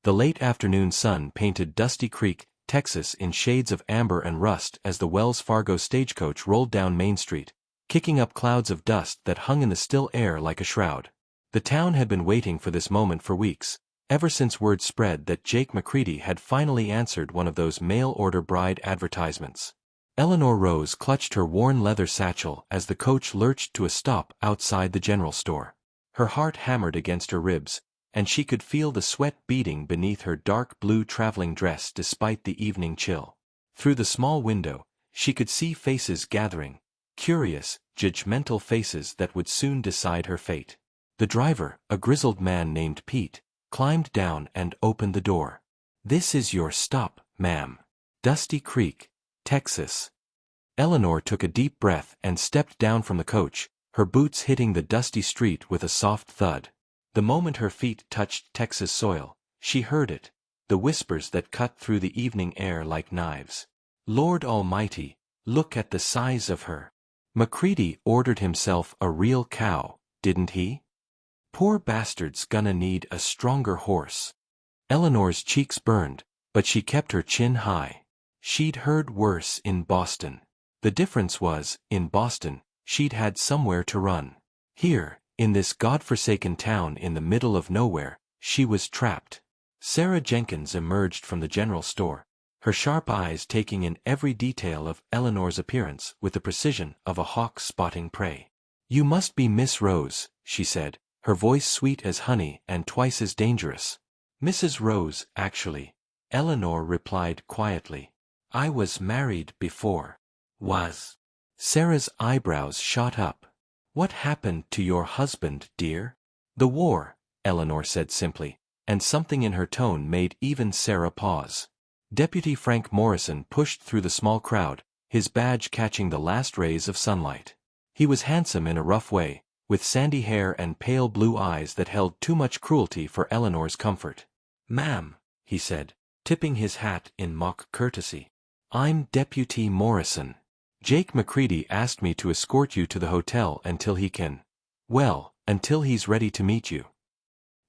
The late afternoon sun painted Dusty Creek, Texas in shades of amber and rust as the Wells Fargo stagecoach rolled down Main Street, kicking up clouds of dust that hung in the still air like a shroud. The town had been waiting for this moment for weeks, ever since word spread that Jake McCready had finally answered one of those mail-order bride advertisements. Eleanor Rose clutched her worn leather satchel as the coach lurched to a stop outside the general store. Her heart hammered against her ribs, and she could feel the sweat beading beneath her dark blue traveling dress despite the evening chill. Through the small window, she could see faces gathering, curious, judgmental faces that would soon decide her fate. The driver, a grizzled man named Pete, climbed down and opened the door. "This is your stop, ma'am. Dusty Creek, Texas." Eleanor took a deep breath and stepped down from the coach, her boots hitting the dusty street with a soft thud. The moment her feet touched Texas soil, she heard it, the whispers that cut through the evening air like knives. "Lord Almighty, look at the size of her. McCready ordered himself a real cow, didn't he? Poor bastard's gonna need a stronger horse." Eleanor's cheeks burned, but she kept her chin high. She'd heard worse in Boston. The difference was, in Boston, she'd had somewhere to run. Here, in this godforsaken town in the middle of nowhere, she was trapped. Sarah Jenkins emerged from the general store, her sharp eyes taking in every detail of Eleanor's appearance with the precision of a hawk spotting prey. "You must be Miss Rose," she said, her voice sweet as honey and twice as dangerous. "Mrs. Rose, actually," Eleanor replied quietly. "I was married before." "Was?" Sarah's eyebrows shot up. "What happened to your husband, dear?" "The war," Eleanor said simply, and something in her tone made even Sarah pause. Deputy Frank Morrison pushed through the small crowd, his badge catching the last rays of sunlight. He was handsome in a rough way, with sandy hair and pale blue eyes that held too much cruelty for Eleanor's comfort. "Ma'am," he said, tipping his hat in mock courtesy. "I'm Deputy Morrison. Jake McCready asked me to escort you to the hotel until he can. Well, until he's ready to meet you."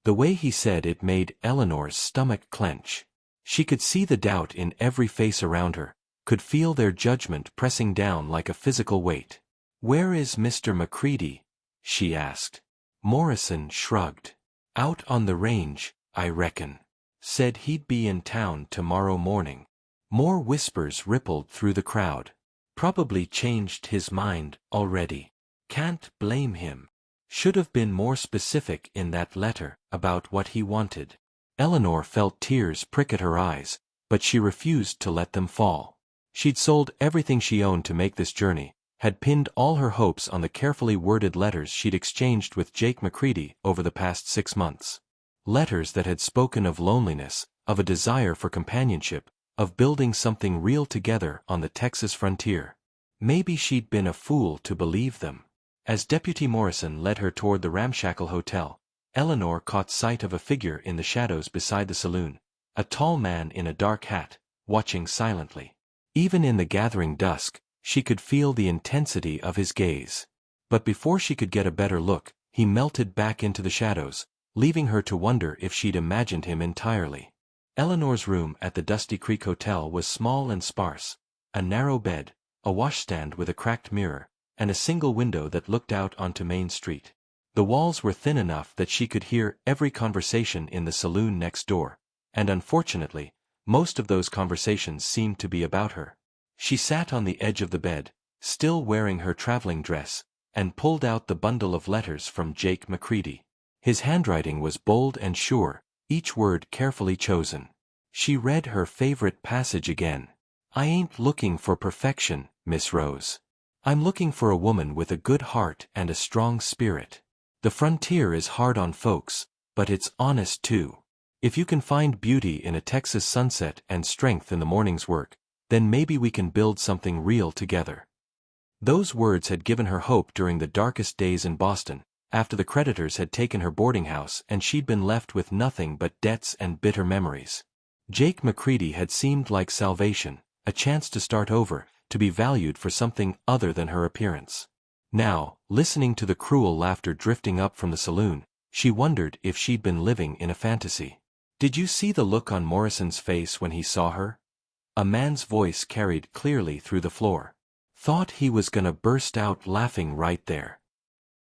The way he said it made Eleanor's stomach clench. She could see the doubt in every face around her, could feel their judgment pressing down like a physical weight. "Where is Mr. McCready?" she asked. Morrison shrugged. "Out on the range, I reckon. Said he'd be in town tomorrow morning." More whispers rippled through the crowd. "Probably changed his mind already. Can't blame him. Should have been more specific in that letter about what he wanted." Eleanor felt tears prick at her eyes, but she refused to let them fall. She'd sold everything she owned to make this journey, had pinned all her hopes on the carefully worded letters she'd exchanged with Jake McCready over the past 6 months. Letters that had spoken of loneliness, of a desire for companionship, of building something real together on the Texas frontier. Maybe she'd been a fool to believe them. As Deputy Morrison led her toward the ramshackle hotel, Eleanor caught sight of a figure in the shadows beside the saloon, a tall man in a dark hat, watching silently. Even in the gathering dusk, she could feel the intensity of his gaze. But before she could get a better look, he melted back into the shadows, leaving her to wonder if she'd imagined him entirely. Eleanor's room at the Dusty Creek Hotel was small and sparse, a narrow bed, a washstand with a cracked mirror, and a single window that looked out onto Main Street. The walls were thin enough that she could hear every conversation in the saloon next door, and unfortunately, most of those conversations seemed to be about her. She sat on the edge of the bed, still wearing her traveling dress, and pulled out the bundle of letters from Jake McCready. His handwriting was bold and sure, each word carefully chosen. She read her favorite passage again. "I ain't looking for perfection, Miss Rose. I'm looking for a woman with a good heart and a strong spirit. The frontier is hard on folks, but it's honest too. If you can find beauty in a Texas sunset and strength in the morning's work, then maybe we can build something real together." Those words had given her hope during the darkest days in Boston, after the creditors had taken her boarding house and she'd been left with nothing but debts and bitter memories. Jake McCready had seemed like salvation, a chance to start over, to be valued for something other than her appearance. Now, listening to the cruel laughter drifting up from the saloon, she wondered if she'd been living in a fantasy. Did you see the look on Morrison's face when he saw her? A man's voice carried clearly through the floor. Thought he was gonna burst out laughing right there.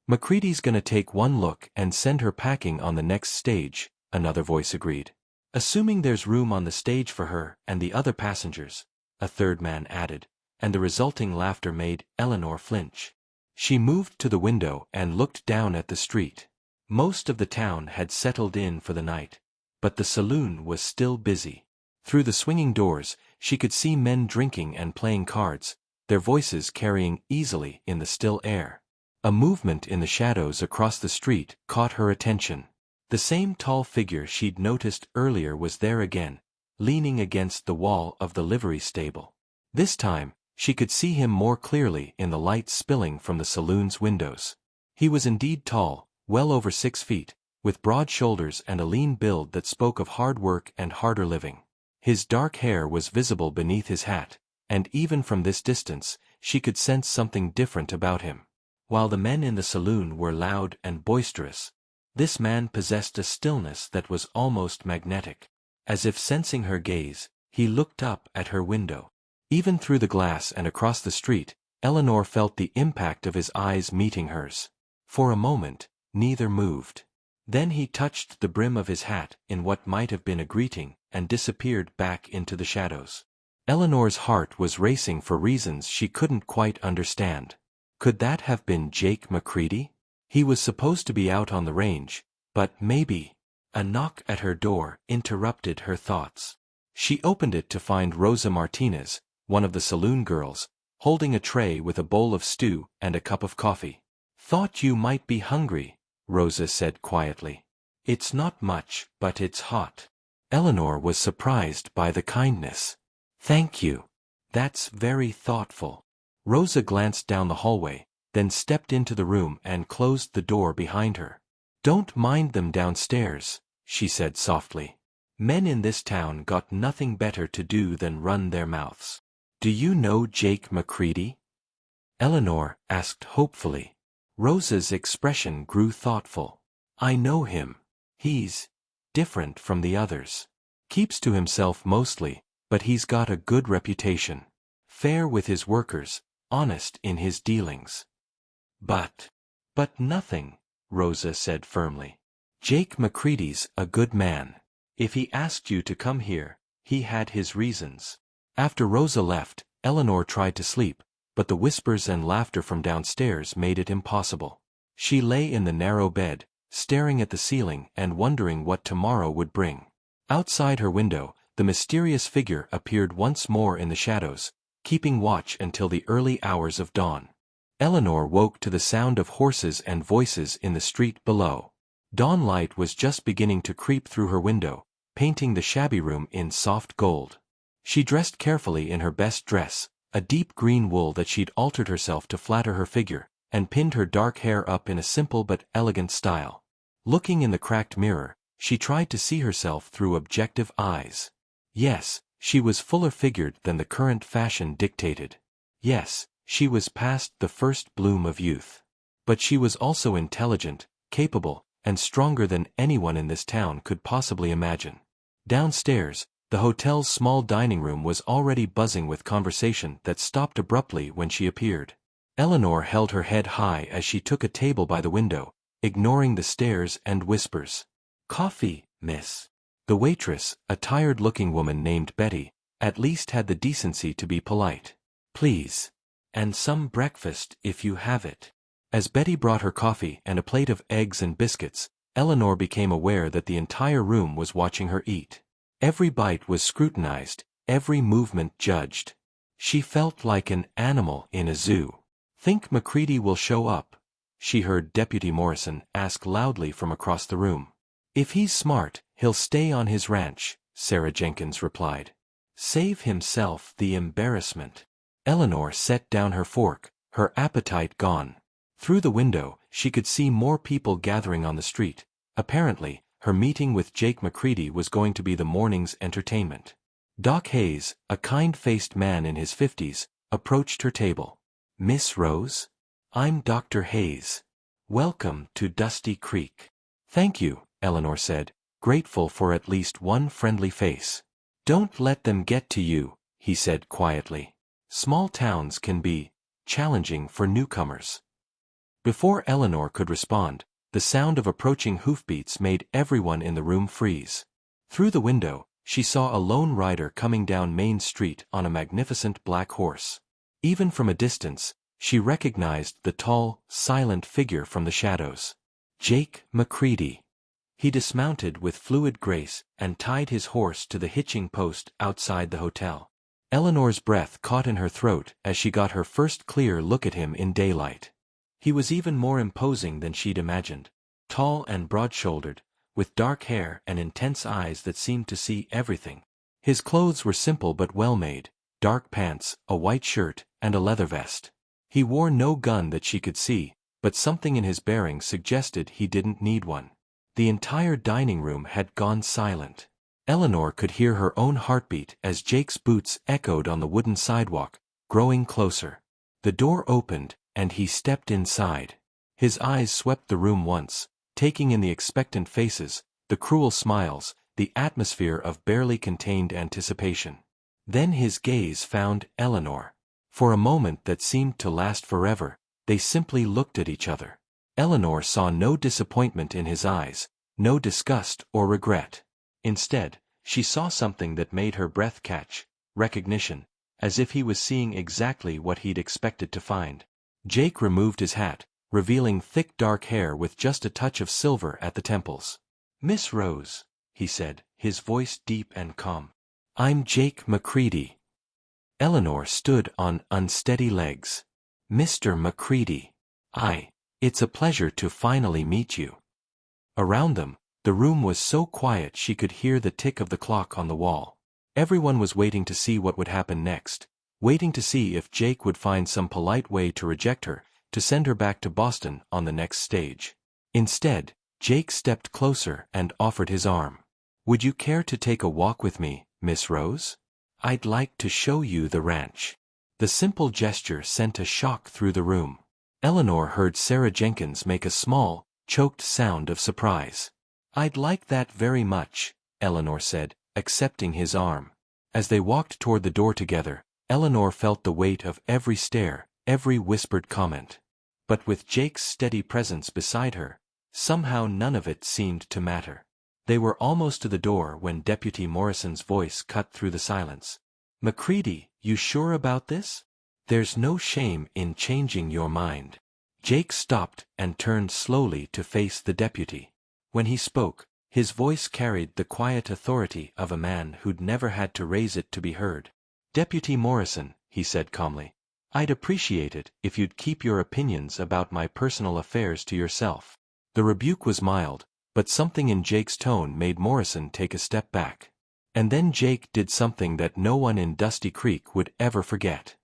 MacReady's gonna take one look and send her packing on the next stage, another voice agreed. Assuming there's room on the stage for her and the other passengers, a third man added, and the resulting laughter made Eleanor flinch. She moved to the window and looked down at the street. Most of the town had settled in for the night, but the saloon was still busy. Through the swinging doors, she could see men drinking and playing cards, their voices carrying easily in the still air. A movement in the shadows across the street caught her attention. The same tall figure she'd noticed earlier was there again, leaning against the wall of the livery stable. This time, she could see him more clearly in the light spilling from the saloon's windows. He was indeed tall, well over 6 feet, with broad shoulders and a lean build that spoke of hard work and harder living. His dark hair was visible beneath his hat, and even from this distance, she could sense something different about him. While the men in the saloon were loud and boisterous, this man possessed a stillness that was almost magnetic. As if sensing her gaze, he looked up at her window. Even through the glass and across the street, Eleanor felt the impact of his eyes meeting hers. For a moment, neither moved. Then he touched the brim of his hat in what might have been a greeting and disappeared back into the shadows. Eleanor's heart was racing for reasons she couldn't quite understand. Could that have been Jake MacReady? He was supposed to be out on the range, but maybe. A knock at her door interrupted her thoughts. She opened it to find Rosa Martinez, one of the saloon girls, holding a tray with a bowl of stew and a cup of coffee. "Thought you might be hungry," Rosa said quietly. "It's not much, but it's hot." Eleanor was surprised by the kindness. "Thank you. That's very thoughtful." Rosa glanced down the hallway, then stepped into the room and closed the door behind her. "Don't mind them downstairs," she said softly. "Men in this town got nothing better to do than run their mouths." "Do you know Jake MacReady?" Eleanor asked hopefully. Rosa's expression grew thoughtful. "I know him. He's different from the others. Keeps to himself mostly, but he's got a good reputation. Fair with his workers, honest in his dealings." But nothing," Rosa said firmly. "Jake MacReady's a good man. If he asked you to come here, he had his reasons." After Rosa left, Eleanor tried to sleep, but the whispers and laughter from downstairs made it impossible. She lay in the narrow bed, staring at the ceiling and wondering what tomorrow would bring. Outside her window, the mysterious figure appeared once more in the shadows, keeping watch until the early hours of dawn. Eleanor woke to the sound of horses and voices in the street below. Dawn light was just beginning to creep through her window, painting the shabby room in soft gold. She dressed carefully in her best dress, a deep green wool that she'd altered herself to flatter her figure, and pinned her dark hair up in a simple but elegant style. Looking in the cracked mirror, she tried to see herself through objective eyes. Yes, she was fuller figured than the current fashion dictated. Yes, she was past the first bloom of youth. But she was also intelligent, capable, and stronger than anyone in this town could possibly imagine. Downstairs, the hotel's small dining room was already buzzing with conversation that stopped abruptly when she appeared. Eleanor held her head high as she took a table by the window, ignoring the stares and whispers. "Coffee, miss." The waitress, a tired-looking woman named Betty, at least had the decency to be polite. "Please. And some breakfast if you have it." As Betty brought her coffee and a plate of eggs and biscuits, Eleanor became aware that the entire room was watching her eat. Every bite was scrutinized, every movement judged. She felt like an animal in a zoo. "Think MacReady will show up?" she heard Deputy Morrison ask loudly from across the room. "If he's smart, he'll stay on his ranch," Sarah Jenkins replied. "Save himself the embarrassment." Eleanor set down her fork, her appetite gone. Through the window, she could see more people gathering on the street. Apparently, her meeting with Jake MacReady was going to be the morning's entertainment. Doc Hayes, a kind-faced man in his 50s, approached her table. "Miss Rose? I'm Dr. Hayes. Welcome to Dusty Creek." "Thank you," Eleanor said, grateful for at least one friendly face. "Don't let them get to you," he said quietly. "Small towns can be challenging for newcomers." Before Eleanor could respond, the sound of approaching hoofbeats made everyone in the room freeze. Through the window, she saw a lone rider coming down Main Street on a magnificent black horse. Even from a distance, she recognized the tall, silent figure from the shadows. Jake McCready. He dismounted with fluid grace and tied his horse to the hitching post outside the hotel. Eleanor's breath caught in her throat as she got her first clear look at him in daylight. He was even more imposing than she'd imagined. Tall and broad-shouldered, with dark hair and intense eyes that seemed to see everything. His clothes were simple but well-made: dark pants, a white shirt, and a leather vest. He wore no gun that she could see, but something in his bearing suggested he didn't need one. The entire dining room had gone silent. Eleanor could hear her own heartbeat as Jake's boots echoed on the wooden sidewalk, growing closer. The door opened, and he stepped inside. His eyes swept the room once, taking in the expectant faces, the cruel smiles, the atmosphere of barely contained anticipation. Then his gaze found Eleanor. For a moment that seemed to last forever, they simply looked at each other. Eleanor saw no disappointment in his eyes, no disgust or regret. Instead, she saw something that made her breath catch: recognition, as if he was seeing exactly what he'd expected to find. Jake removed his hat, revealing thick dark hair with just a touch of silver at the temples. "Miss Rose," he said, his voice deep and calm. "I'm Jake McCready." Eleanor stood on unsteady legs. "Mr. McCready. It's a pleasure to finally meet you." Around them, the room was so quiet she could hear the tick of the clock on the wall. Everyone was waiting to see what would happen next, waiting to see if Jake would find some polite way to reject her, to send her back to Boston on the next stage. Instead, Jake stepped closer and offered his arm. "Would you care to take a walk with me, Miss Rose? I'd like to show you the ranch." The simple gesture sent a shock through the room. Eleanor heard Sarah Jenkins make a small, choked sound of surprise. "I'd like that very much," Eleanor said, accepting his arm. As they walked toward the door together, Eleanor felt the weight of every stare, every whispered comment. But with Jake's steady presence beside her, somehow none of it seemed to matter. They were almost to the door when Deputy Morrison's voice cut through the silence. "McCready, you sure about this? There's no shame in changing your mind." Jake stopped and turned slowly to face the deputy. When he spoke, his voice carried the quiet authority of a man who'd never had to raise it to be heard. "Deputy Morrison," he said calmly, "I'd appreciate it if you'd keep your opinions about my personal affairs to yourself." The rebuke was mild, but something in Jake's tone made Morrison take a step back. And then Jake did something that no one in Dusty Creek would ever forget.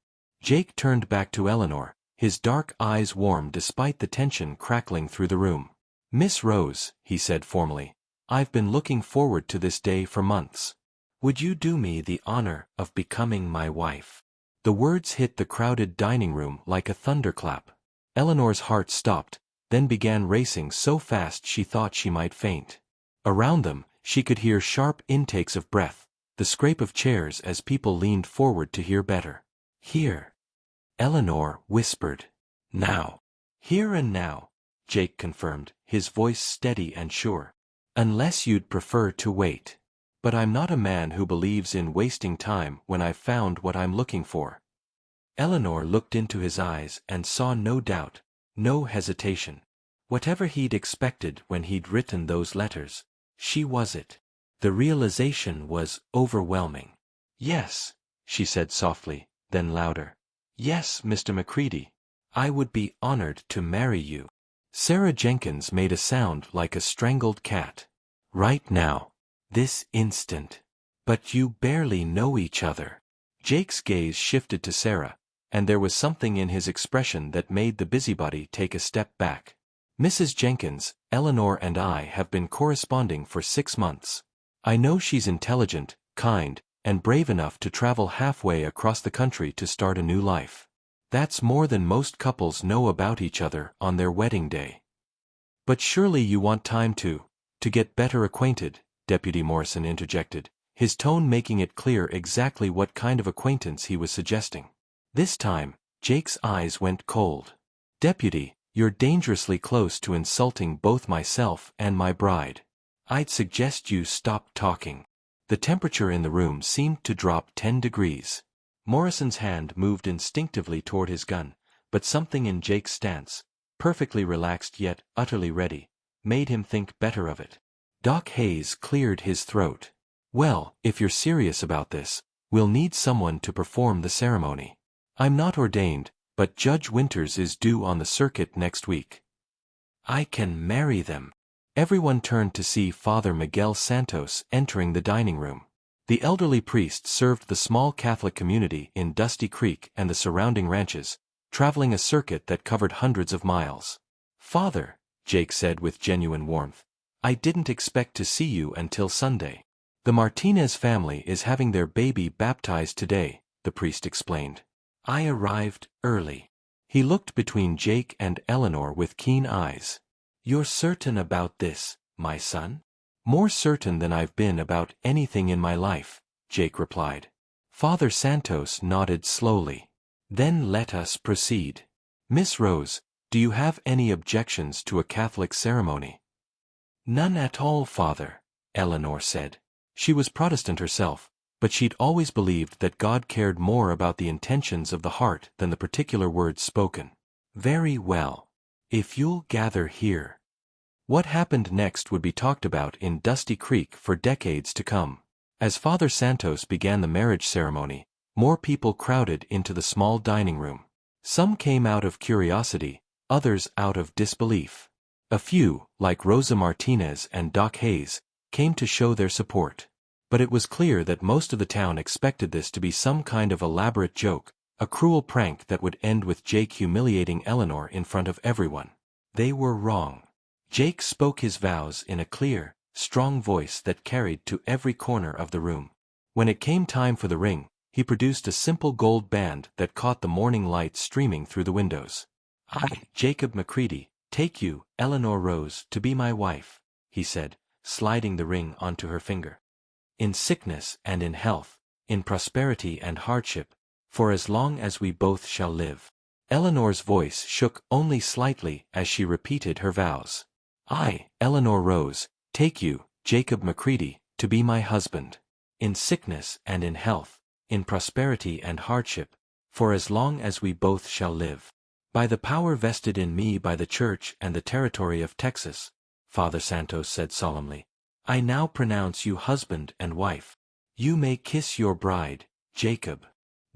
Jake turned back to Eleanor, his dark eyes warm despite the tension crackling through the room. "Miss Rose," he said formally, "I've been looking forward to this day for months. Would you do me the honor of becoming my wife?" The words hit the crowded dining room like a thunderclap. Eleanor's heart stopped, then began racing so fast she thought she might faint. Around them, she could hear sharp intakes of breath, the scrape of chairs as people leaned forward to hear better. "Here," Eleanor whispered. "Now." "Here and now," Jake confirmed, his voice steady and sure. "Unless you'd prefer to wait. But I'm not a man who believes in wasting time when I've found what I'm looking for." Eleanor looked into his eyes and saw no doubt, no hesitation. Whatever he'd expected when he'd written those letters, she was it. The realization was overwhelming. "Yes," she said softly, then louder. "Yes, Mr. McCready. I would be honored to marry you." Sarah Jenkins made a sound like a strangled cat. "Right now. This instant. But you barely know each other." Jake's gaze shifted to Sarah, and there was something in his expression that made the busybody take a step back. "Mrs. Jenkins, Eleanor and I have been corresponding for 6 months. I know she's intelligent, kind, and brave enough to travel halfway across the country to start a new life. That's more than most couples know about each other on their wedding day. But surely you want time to To get better acquainted, Deputy Morrison interjected, his tone making it clear exactly what kind of acquaintance he was suggesting. This time, Jake's eyes went cold. Deputy, you're dangerously close to insulting both myself and my bride. I'd suggest you stop talking. The temperature in the room seemed to drop 10 degrees. Morrison's hand moved instinctively toward his gun, but something in Jake's stance, perfectly relaxed yet utterly ready, made him think better of it. Doc Hayes cleared his throat. Well, if you're serious about this, we'll need someone to perform the ceremony. I'm not ordained, but Judge Winters is due on the circuit next week. I can marry them. Everyone turned to see Father Miguel Santos entering the dining room. The elderly priest served the small Catholic community in Dusty Creek and the surrounding ranches, traveling a circuit that covered hundreds of miles. Father, Jake said with genuine warmth, I didn't expect to see you until Sunday. The Martinez family is having their baby baptized today, the priest explained. I arrived early. He looked between Jake and Eleanor with keen eyes. You're certain about this, my son? More certain than I've been about anything in my life, Jake replied. Father Santos nodded slowly. Then let us proceed. Miss Rose, do you have any objections to a Catholic ceremony? None at all, Father, Eleanor said. She was Protestant herself, but she'd always believed that God cared more about the intentions of the heart than the particular words spoken. Very well. If you'll gather here. What happened next would be talked about in Dusty Creek for decades to come. As Father Santos began the marriage ceremony, more people crowded into the small dining room. Some came out of curiosity, others out of disbelief. A few, like Rosa Martinez and Doc Hayes, came to show their support. But it was clear that most of the town expected this to be some kind of elaborate joke, a cruel prank that would end with Jake humiliating Eleanor in front of everyone. They were wrong. Jake spoke his vows in a clear, strong voice that carried to every corner of the room. When it came time for the ring, he produced a simple gold band that caught the morning light streaming through the windows. I, Jacob McCready, take you, Eleanor Rose, to be my wife, he said, sliding the ring onto her finger. In sickness and in health, in prosperity and hardship, for as long as we both shall live. Eleanor's voice shook only slightly as she repeated her vows. I, Eleanor Rose, take you, Jacob McCready, to be my husband. In sickness and in health, in prosperity and hardship, for as long as we both shall live. By the power vested in me by the Church and the territory of Texas, Father Santos said solemnly, I now pronounce you husband and wife. You may kiss your bride, Jacob.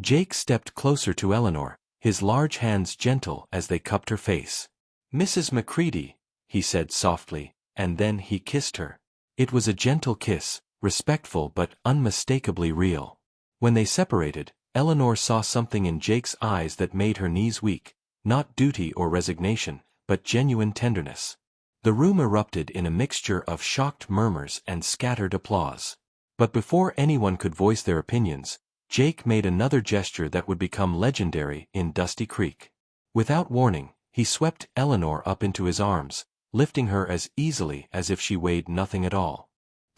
Jake stepped closer to Eleanor, his large hands gentle as they cupped her face. Mrs. McCready, he said softly, and then he kissed her. It was a gentle kiss, respectful but unmistakably real. When they separated, Eleanor saw something in Jake's eyes that made her knees weak, not duty or resignation, but genuine tenderness. The room erupted in a mixture of shocked murmurs and scattered applause. But before anyone could voice their opinions, Jake made another gesture that would become legendary in Dusty Creek. Without warning, he swept Eleanor up into his arms, lifting her as easily as if she weighed nothing at all.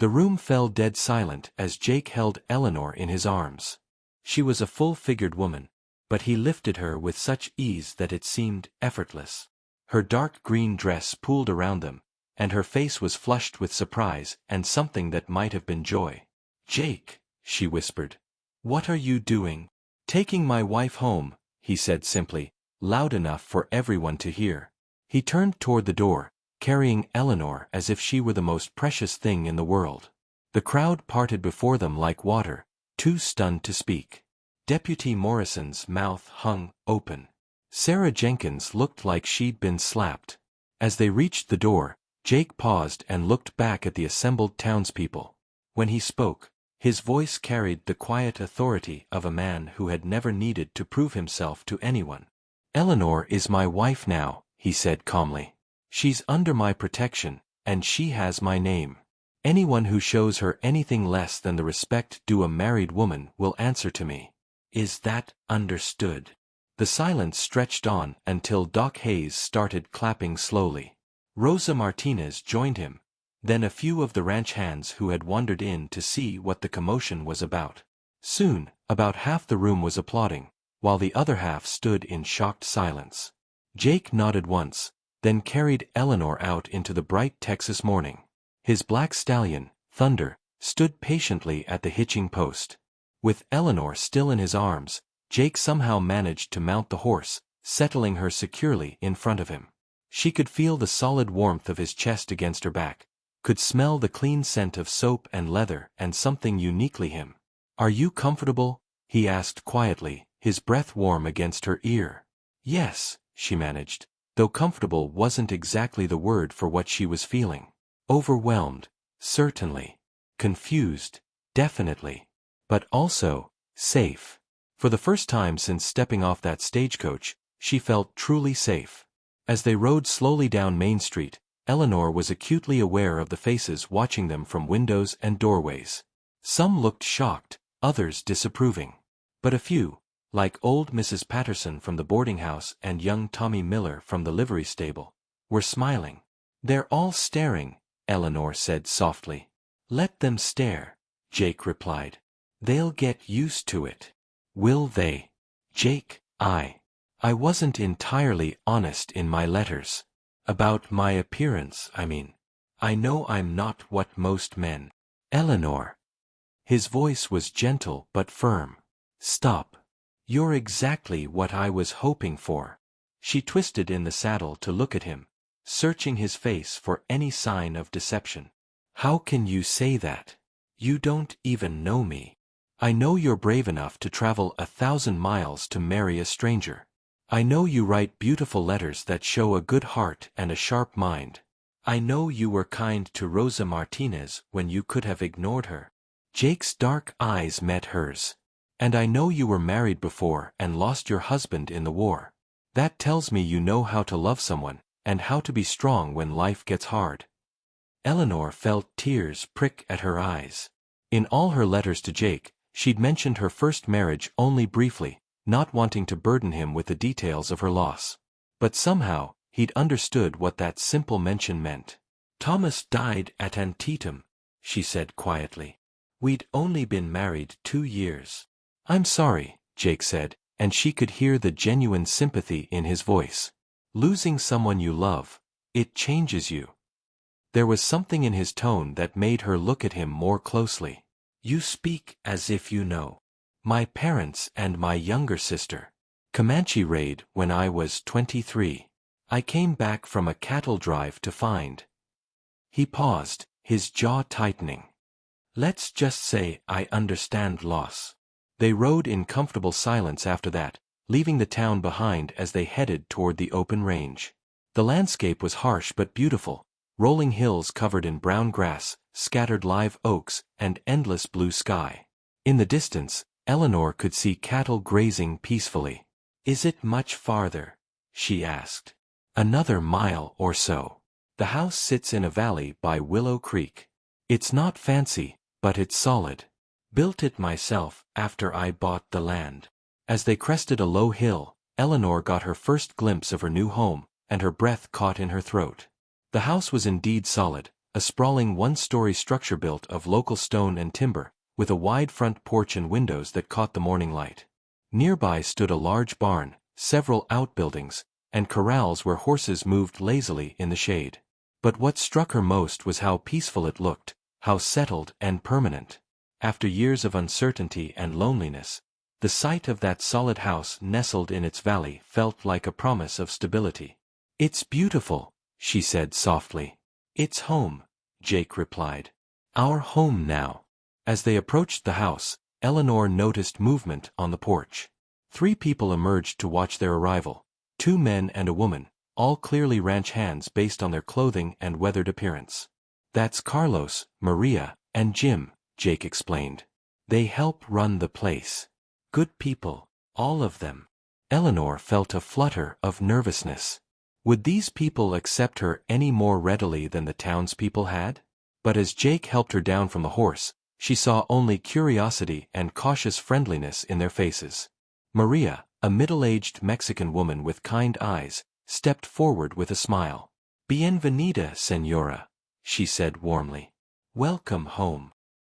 The room fell dead silent as Jake held Eleanor in his arms. She was a full-figured woman, but he lifted her with such ease that it seemed effortless. Her dark green dress pooled around them, and her face was flushed with surprise and something that might have been joy. Jake, she whispered. What are you doing? Taking my wife home, he said simply, loud enough for everyone to hear. He turned toward the door, carrying Eleanor as if she were the most precious thing in the world. The crowd parted before them like water, too stunned to speak. Deputy Morrison's mouth hung open. Sarah Jenkins looked like she'd been slapped. As they reached the door, Jake paused and looked back at the assembled townspeople. When he spoke, his voice carried the quiet authority of a man who had never needed to prove himself to anyone. Eleanor is my wife now, he said calmly. She's under my protection, and she has my name. Anyone who shows her anything less than the respect due a married woman will answer to me. Is that understood? The silence stretched on until Doc Hayes started clapping slowly. Rosa Martinez joined him, then a few of the ranch hands who had wandered in to see what the commotion was about. Soon, about half the room was applauding, while the other half stood in shocked silence. Jake nodded once, then carried Eleanor out into the bright Texas morning. His black stallion, Thunder, stood patiently at the hitching post. With Eleanor still in his arms, Jake somehow managed to mount the horse, settling her securely in front of him. She could feel the solid warmth of his chest against her back, could smell the clean scent of soap and leather and something uniquely him. "Are you comfortable?" he asked quietly, his breath warm against her ear. "Yes," she managed, though comfortable wasn't exactly the word for what she was feeling. Overwhelmed, certainly. Confused, definitely. But also, safe. For the first time since stepping off that stagecoach, she felt truly safe. As they rode slowly down Main Street, Eleanor was acutely aware of the faces watching them from windows and doorways. Some looked shocked, others disapproving. But a few, like old Mrs. Patterson from the boarding house and young Tommy Miller from the livery stable, were smiling. "They're all staring," Eleanor said softly. "Let them stare," Jake replied. "They'll get used to it." "Will they?" "Jake, I wasn't entirely honest in my letters. About my appearance, I mean. I know I'm not what most men." "Eleanor." His voice was gentle but firm. "Stop. You're exactly what I was hoping for." She twisted in the saddle to look at him, searching his face for any sign of deception. "How can you say that? You don't even know me. I know you're brave enough to travel 1,000 miles to marry a stranger. I know you write beautiful letters that show a good heart and a sharp mind. I know you were kind to Rosa Martinez when you could have ignored her." Jake's dark eyes met hers. "And I know you were married before and lost your husband in the war. That tells me you know how to love someone, and how to be strong when life gets hard." Eleanor felt tears prick at her eyes. In all her letters to Jake, she'd mentioned her first marriage only briefly, not wanting to burden him with the details of her loss. But somehow, he'd understood what that simple mention meant. "Thomas died at Antietam," she said quietly. "We'd only been married 2 years. "I'm sorry," Jake said, and she could hear the genuine sympathy in his voice. "Losing someone you love, it changes you." There was something in his tone that made her look at him more closely. "You speak as if you know. My parents and my younger sister. Comanche raid when I was 23. I came back from a cattle drive to find." He paused, his jaw tightening. "Let's just say I understand loss." They rode in comfortable silence after that, leaving the town behind as they headed toward the open range. The landscape was harsh but beautiful, rolling hills covered in brown grass, scattered live oaks, and endless blue sky. In the distance, Eleanor could see cattle grazing peacefully. "Is it much farther?" she asked. "Another mile or so. The house sits in a valley by Willow Creek. It's not fancy, but it's solid. Built it myself after I bought the land." As they crested a low hill, Eleanor got her first glimpse of her new home, and her breath caught in her throat. The house was indeed solid, a sprawling one-story structure built of local stone and timber, with a wide front porch and windows that caught the morning light. Nearby stood a large barn, several outbuildings, and corrals where horses moved lazily in the shade. But what struck her most was how peaceful it looked, how settled and permanent. After years of uncertainty and loneliness, the sight of that solid house nestled in its valley felt like a promise of stability. "It's beautiful," she said softly. "It's home," Jake replied. "Our home now." As they approached the house, Eleanor noticed movement on the porch. 3 people emerged to watch their arrival, 2 men and a woman, all clearly ranch hands based on their clothing and weathered appearance. "That's Carlos, Maria, and Jim," Jake explained. "They help run the place. Good people, all of them." Eleanor felt a flutter of nervousness. Would these people accept her any more readily than the townspeople had? But as Jake helped her down from the horse, she saw only curiosity and cautious friendliness in their faces. Maria, a middle-aged Mexican woman with kind eyes, stepped forward with a smile. "Bienvenida, señora," she said warmly. Welcome home.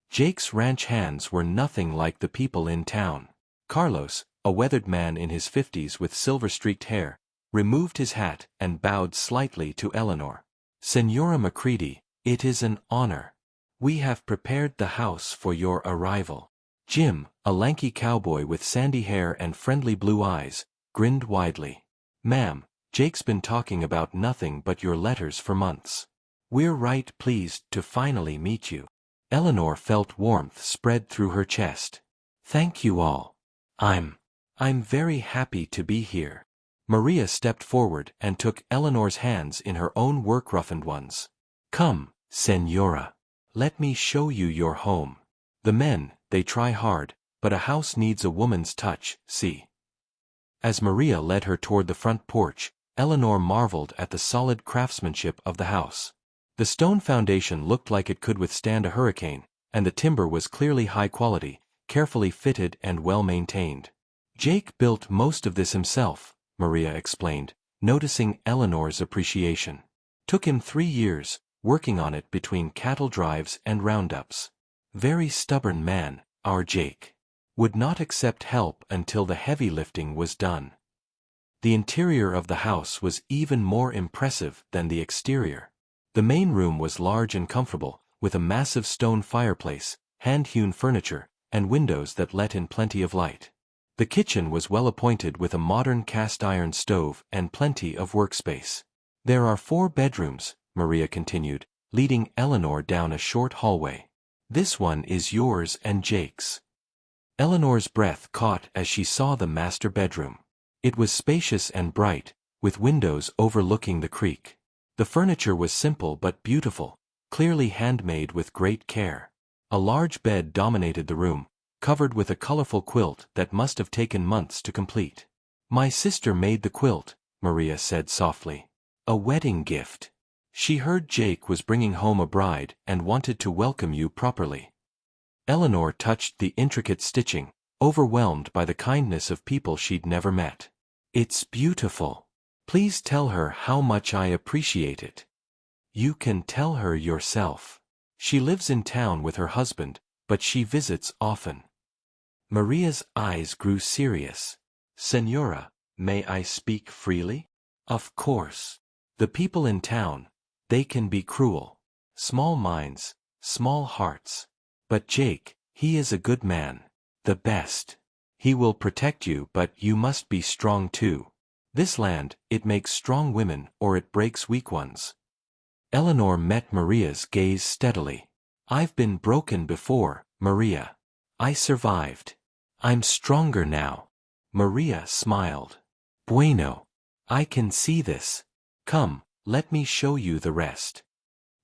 Jake's ranch hands were nothing like the people in town. Carlos, a weathered man in his 50s with silver-streaked hair, removed his hat and bowed slightly to Eleanor. Senora Macready, it is an honor. We have prepared the house for your arrival. Jim, a lanky cowboy with sandy hair and friendly blue eyes, grinned widely. Ma'am, Jake's been talking about nothing but your letters for months. We're right pleased to finally meet you. Eleanor felt warmth spread through her chest. Thank you all. I'm very happy to be here. Maria stepped forward and took Eleanor's hands in her own work-roughened ones. Come, Senora. Let me show you your home. The men, they try hard, but a house needs a woman's touch, see. As Maria led her toward the front porch, Eleanor marveled at the solid craftsmanship of the house. The stone foundation looked like it could withstand a hurricane, and the timber was clearly high quality, carefully fitted and well maintained. Jake built most of this himself, Maria explained, noticing Eleanor's appreciation. Took him 3 years, working on it between cattle drives and roundups. Very stubborn man, our Jake. Would not accept help until the heavy lifting was done. The interior of the house was even more impressive than the exterior. The main room was large and comfortable, with a massive stone fireplace, hand-hewn furniture, and windows that let in plenty of light. The kitchen was well appointed with a modern cast-iron stove and plenty of workspace. There are 4 bedrooms, Maria continued, leading Eleanor down a short hallway. This one is yours and Jake's. Eleanor's breath caught as she saw the master bedroom. It was spacious and bright, with windows overlooking the creek. The furniture was simple but beautiful, clearly handmade with great care. A large bed dominated the room, covered with a colorful quilt that must have taken months to complete. My sister made the quilt, Maria said softly. A wedding gift. She heard Jake was bringing home a bride and wanted to welcome you properly. Eleanor touched the intricate stitching, overwhelmed by the kindness of people she'd never met. It's beautiful. Please tell her how much I appreciate it. You can tell her yourself. She lives in town with her husband, but she visits often. Maria's eyes grew serious. Senora, may I speak freely? Of course. The people in town, they can be cruel. Small minds, small hearts. But Jake, he is a good man. The best. He will protect you, but you must be strong too. This land, it makes strong women or it breaks weak ones. Eleanor met Maria's gaze steadily. I've been broken before, Maria. I survived. I'm stronger now. Maria smiled. Bueno. I can see this. Come, let me show you the rest.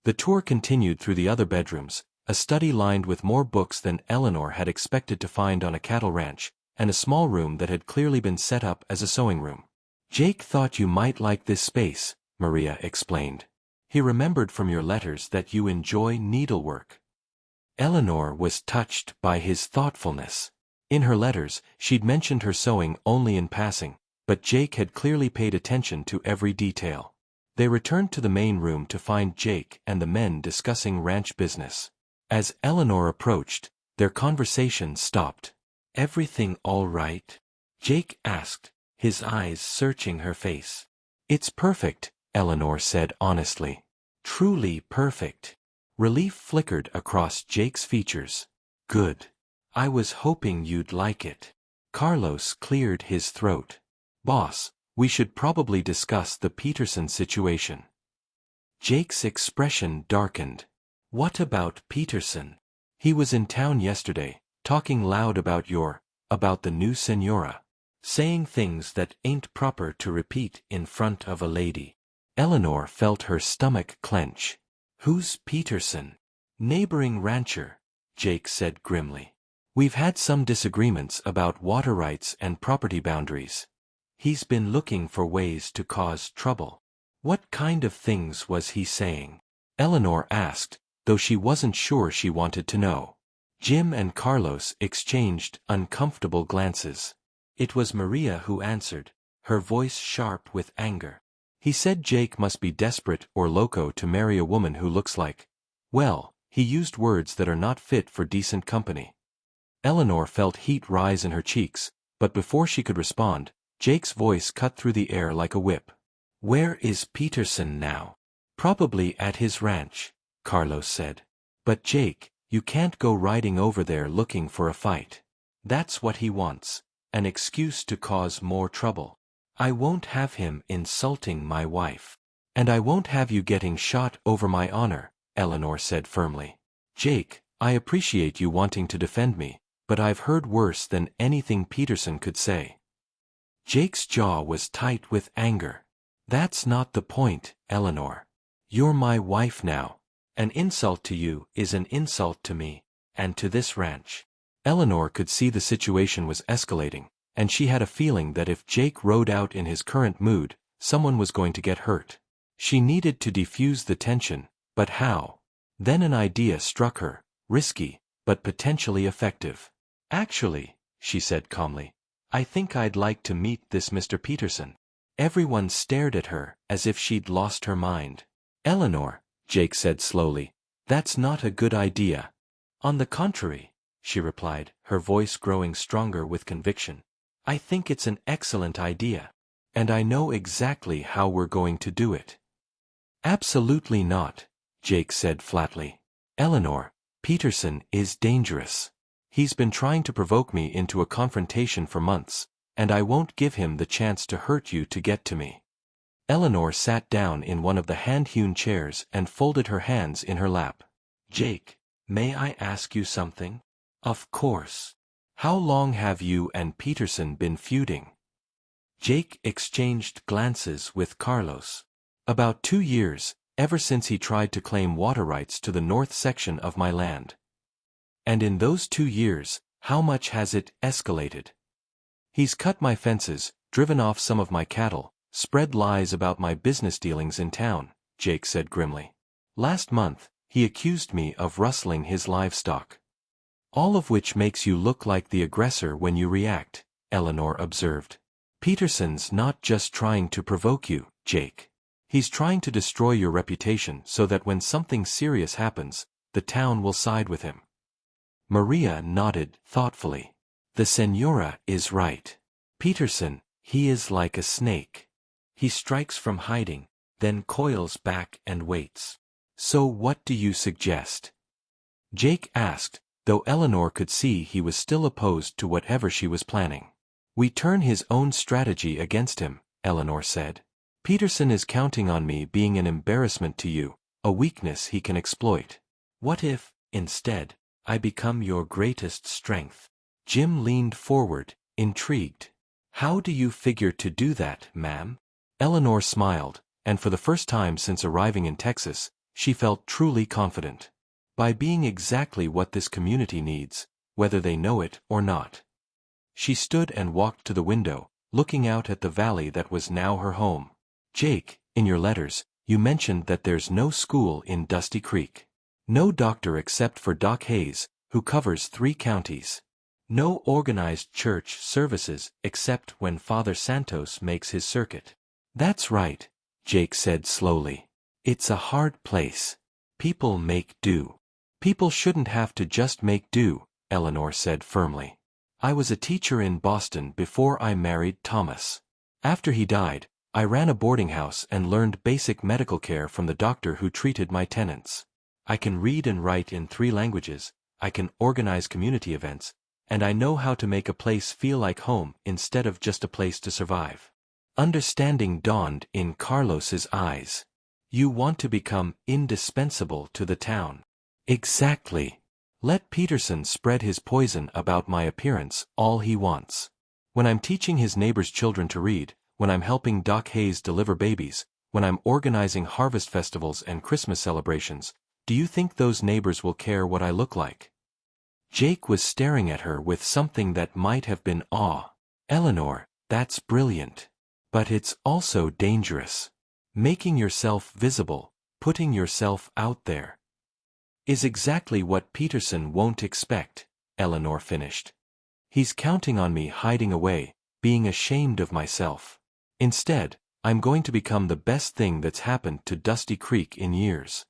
The tour continued through the other bedrooms, a study lined with more books than Eleanor had expected to find on a cattle ranch, and a small room that had clearly been set up as a sewing room. Jake thought you might like this space, Maria explained. He remembered from your letters that you enjoy needlework. Eleanor was touched by his thoughtfulness. In her letters, she'd mentioned her sewing only in passing, but Jake had clearly paid attention to every detail. They returned to the main room to find Jake and the men discussing ranch business. As Eleanor approached, their conversation stopped. Everything all right? Jake asked, his eyes searching her face. It's perfect, Eleanor said honestly. Truly perfect. Relief flickered across Jake's features. Good. I was hoping you'd like it. Carlos cleared his throat. Boss, we should probably discuss the Peterson situation. Jake's expression darkened. What about Peterson? He was in town yesterday, talking loud about the new senora. Saying things that ain't proper to repeat in front of a lady. Eleanor felt her stomach clench. Who's Peterson? Neighboring rancher, Jake said grimly. We've had some disagreements about water rights and property boundaries. He's been looking for ways to cause trouble. What kind of things was he saying? Eleanor asked, though she wasn't sure she wanted to know. Jim and Carlos exchanged uncomfortable glances. It was Maria who answered, her voice sharp with anger. He said Jake must be desperate or loco to marry a woman who looks like, well, he used words that are not fit for decent company. Eleanor felt heat rise in her cheeks, but before she could respond, Jake's voice cut through the air like a whip. Where is Peterson now? Probably at his ranch, Carlos said. But Jake, you can't go riding over there looking for a fight. That's what he wants, an excuse to cause more trouble. I won't have him insulting my wife. And I won't have you getting shot over my honor, Eleanor said firmly. Jake, I appreciate you wanting to defend me, but I've heard worse than anything Peterson could say. Jake's jaw was tight with anger. That's not the point, Eleanor. You're my wife now. An insult to you is an insult to me, and to this ranch. Eleanor could see the situation was escalating, and she had a feeling that if Jake rode out in his current mood, someone was going to get hurt. She needed to defuse the tension, but how? Then an idea struck her, risky, but potentially effective. Actually, she said calmly, I think I'd like to meet this Mr. Peterson. Everyone stared at her, as if she'd lost her mind. Eleanor, Jake said slowly, that's not a good idea. On the contrary, she replied, her voice growing stronger with conviction. I think it's an excellent idea. And I know exactly how we're going to do it. Absolutely not, Jake said flatly. Eleanor, Peterson is dangerous. He's been trying to provoke me into a confrontation for months, and I won't give him the chance to hurt you to get to me. Eleanor sat down in one of the hand-hewn chairs and folded her hands in her lap. Jake, may I ask you something? Of course. How long have you and Peterson been feuding? Jake exchanged glances with Carlos. About 2 years, ever since he tried to claim water rights to the north section of my land. And in those 2 years, how much has it escalated? He's cut my fences, driven off some of my cattle, spread lies about my business dealings in town, Jake said grimly. Last month, he accused me of rustling his livestock. All of which makes you look like the aggressor when you react, Eleanor observed. Peterson's not just trying to provoke you, Jake. He's trying to destroy your reputation so that when something serious happens, the town will side with him. Maria nodded thoughtfully. The Señora is right. Peterson, he is like a snake. He strikes from hiding, then coils back and waits. So what do you suggest? Jake asked, though Eleanor could see he was still opposed to whatever she was planning. We turn his own strategy against him, Eleanor said. Peterson is counting on me being an embarrassment to you, a weakness he can exploit. What if, instead, I become your greatest strength? Jim leaned forward, intrigued. How do you figure to do that, ma'am? Eleanor smiled, and for the first time since arriving in Texas, she felt truly confident. By being exactly what this community needs, whether they know it or not. She stood and walked to the window, looking out at the valley that was now her home. Jake, in your letters, you mentioned that there's no school in Dusty Creek. No doctor except for Doc Hayes, who covers 3 counties. No organized church services except when Father Santos makes his circuit. That's right, Jake said slowly. It's a hard place. People make do. People shouldn't have to just make do, Eleanor said firmly. I was a teacher in Boston before I married Thomas. After he died, I ran a boarding house and learned basic medical care from the doctor who treated my tenants. I can read and write in 3 languages, I can organize community events, and I know how to make a place feel like home instead of just a place to survive. Understanding dawned in Carlos's eyes. You want to become indispensable to the town. Exactly. Let Peterson spread his poison about my appearance all he wants. When I'm teaching his neighbors' children to read, when I'm helping Doc Hayes deliver babies, when I'm organizing harvest festivals and Christmas celebrations, do you think those neighbors will care what I look like? Jake was staring at her with something that might have been awe. Eleanor, that's brilliant. But it's also dangerous. Making yourself visible, putting yourself out there, is exactly what Peterson won't expect, Eleanor finished. He's counting on me hiding away, being ashamed of myself. Instead, I'm going to become the best thing that's happened to Dusty Creek in years."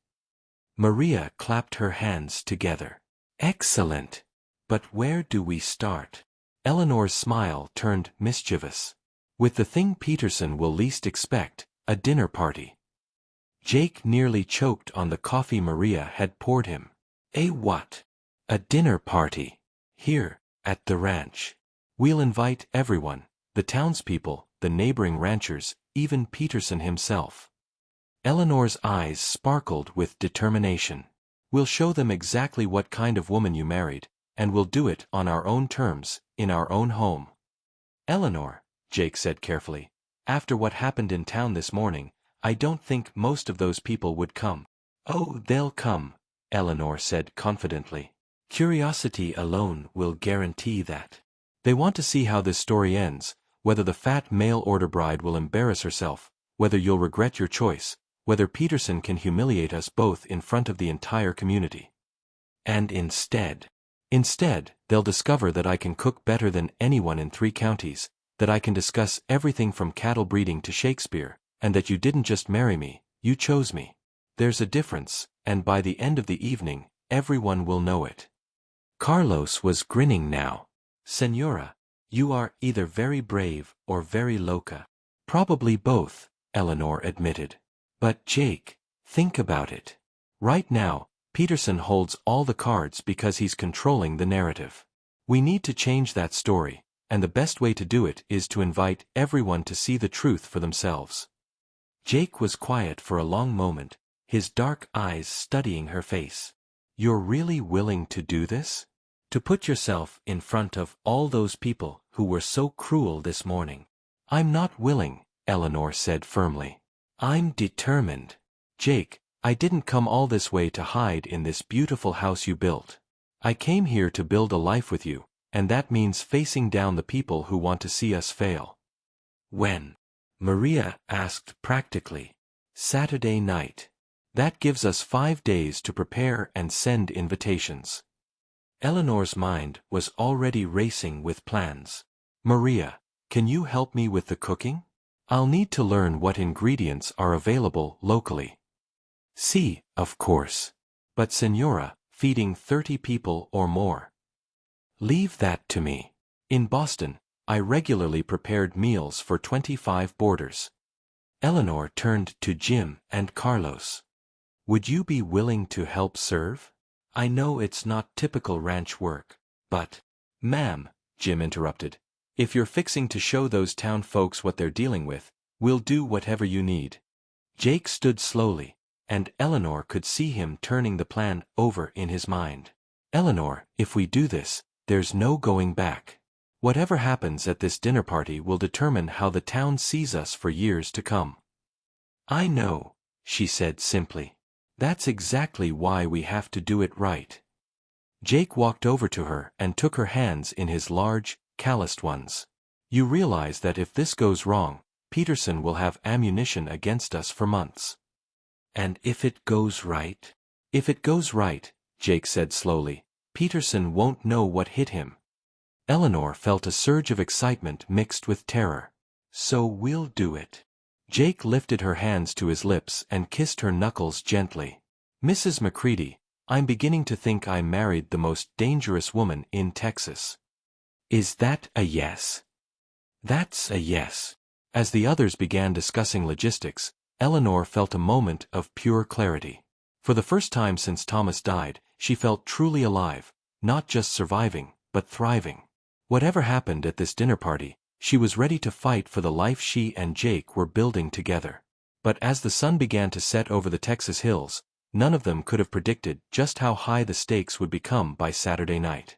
Maria clapped her hands together. "Excellent! But where do we start?" Eleanor's smile turned mischievous. "With the thing Peterson will least expect, a dinner party." Jake nearly choked on the coffee Maria had poured him. "A what?" "A dinner party. Here, at the ranch. We'll invite everyone, the townspeople, the neighboring ranchers, even Peterson himself." Eleanor's eyes sparkled with determination. "We'll show them exactly what kind of woman you married, and we'll do it on our own terms, in our own home." "Eleanor," Jake said carefully, "after what happened in town this morning, I don't think most of those people would come." "Oh, they'll come," Eleanor said confidently. "Curiosity alone will guarantee that. They want to see how this story ends, whether the fat mail-order bride will embarrass herself, whether you'll regret your choice, whether Peterson can humiliate us both in front of the entire community. And instead, they'll discover that I can cook better than anyone in 3 counties, that I can discuss everything from cattle breeding to Shakespeare, and that you didn't just marry me, you chose me. There's a difference, and by the end of the evening, everyone will know it." Carlos was grinning now. "Señora, you are either very brave or very loca." "Probably both," Eleanor admitted. "But Jake, think about it. Right now, Peterson holds all the cards because he's controlling the narrative. We need to change that story, and the best way to do it is to invite everyone to see the truth for themselves." Jake was quiet for a long moment, his dark eyes studying her face. "You're really willing to do this? To put yourself in front of all those people who were so cruel this morning?" "I'm not willing," Eleanor said firmly. "I'm determined. Jake, I didn't come all this way to hide in this beautiful house you built. I came here to build a life with you, and that means facing down the people who want to see us fail." "When?" Maria asked practically. "Saturday night. That gives us 5 days to prepare and send invitations." Eleanor's mind was already racing with plans. "Maria, can you help me with the cooking? I'll need to learn what ingredients are available locally." "See, of course. But señora, feeding 30 people or more. Leave that to me. In Boston, I regularly prepared meals for 25 boarders." Eleanor turned to Jim and Carlos. "Would you be willing to help serve? I know it's not typical ranch work, but—" "Ma'am," Jim interrupted, "if you're fixing to show those town folks what they're dealing with, we'll do whatever you need." Jake stood slowly, and Eleanor could see him turning the plan over in his mind. "Eleanor, if we do this, there's no going back. Whatever happens at this dinner party will determine how the town sees us for years to come." "I know," she said simply. "That's exactly why we have to do it right." Jake walked over to her and took her hands in his large, calloused ones. "You realize that if this goes wrong, Peterson will have ammunition against us for months." "And if it goes right?" "If it goes right," Jake said slowly, "Peterson won't know what hit him." Eleanor felt a surge of excitement mixed with terror. "So we'll do it." Jake lifted her hands to his lips and kissed her knuckles gently. "Mrs. McCready, I'm beginning to think I married the most dangerous woman in Texas." "Is that a yes?" "That's a yes." As the others began discussing logistics, Eleanor felt a moment of pure clarity. For the first time since Thomas died, she felt truly alive, not just surviving, but thriving. Whatever happened at this dinner party, she was ready to fight for the life she and Jake were building together. But as the sun began to set over the Texas hills, none of them could have predicted just how high the stakes would become by Saturday night.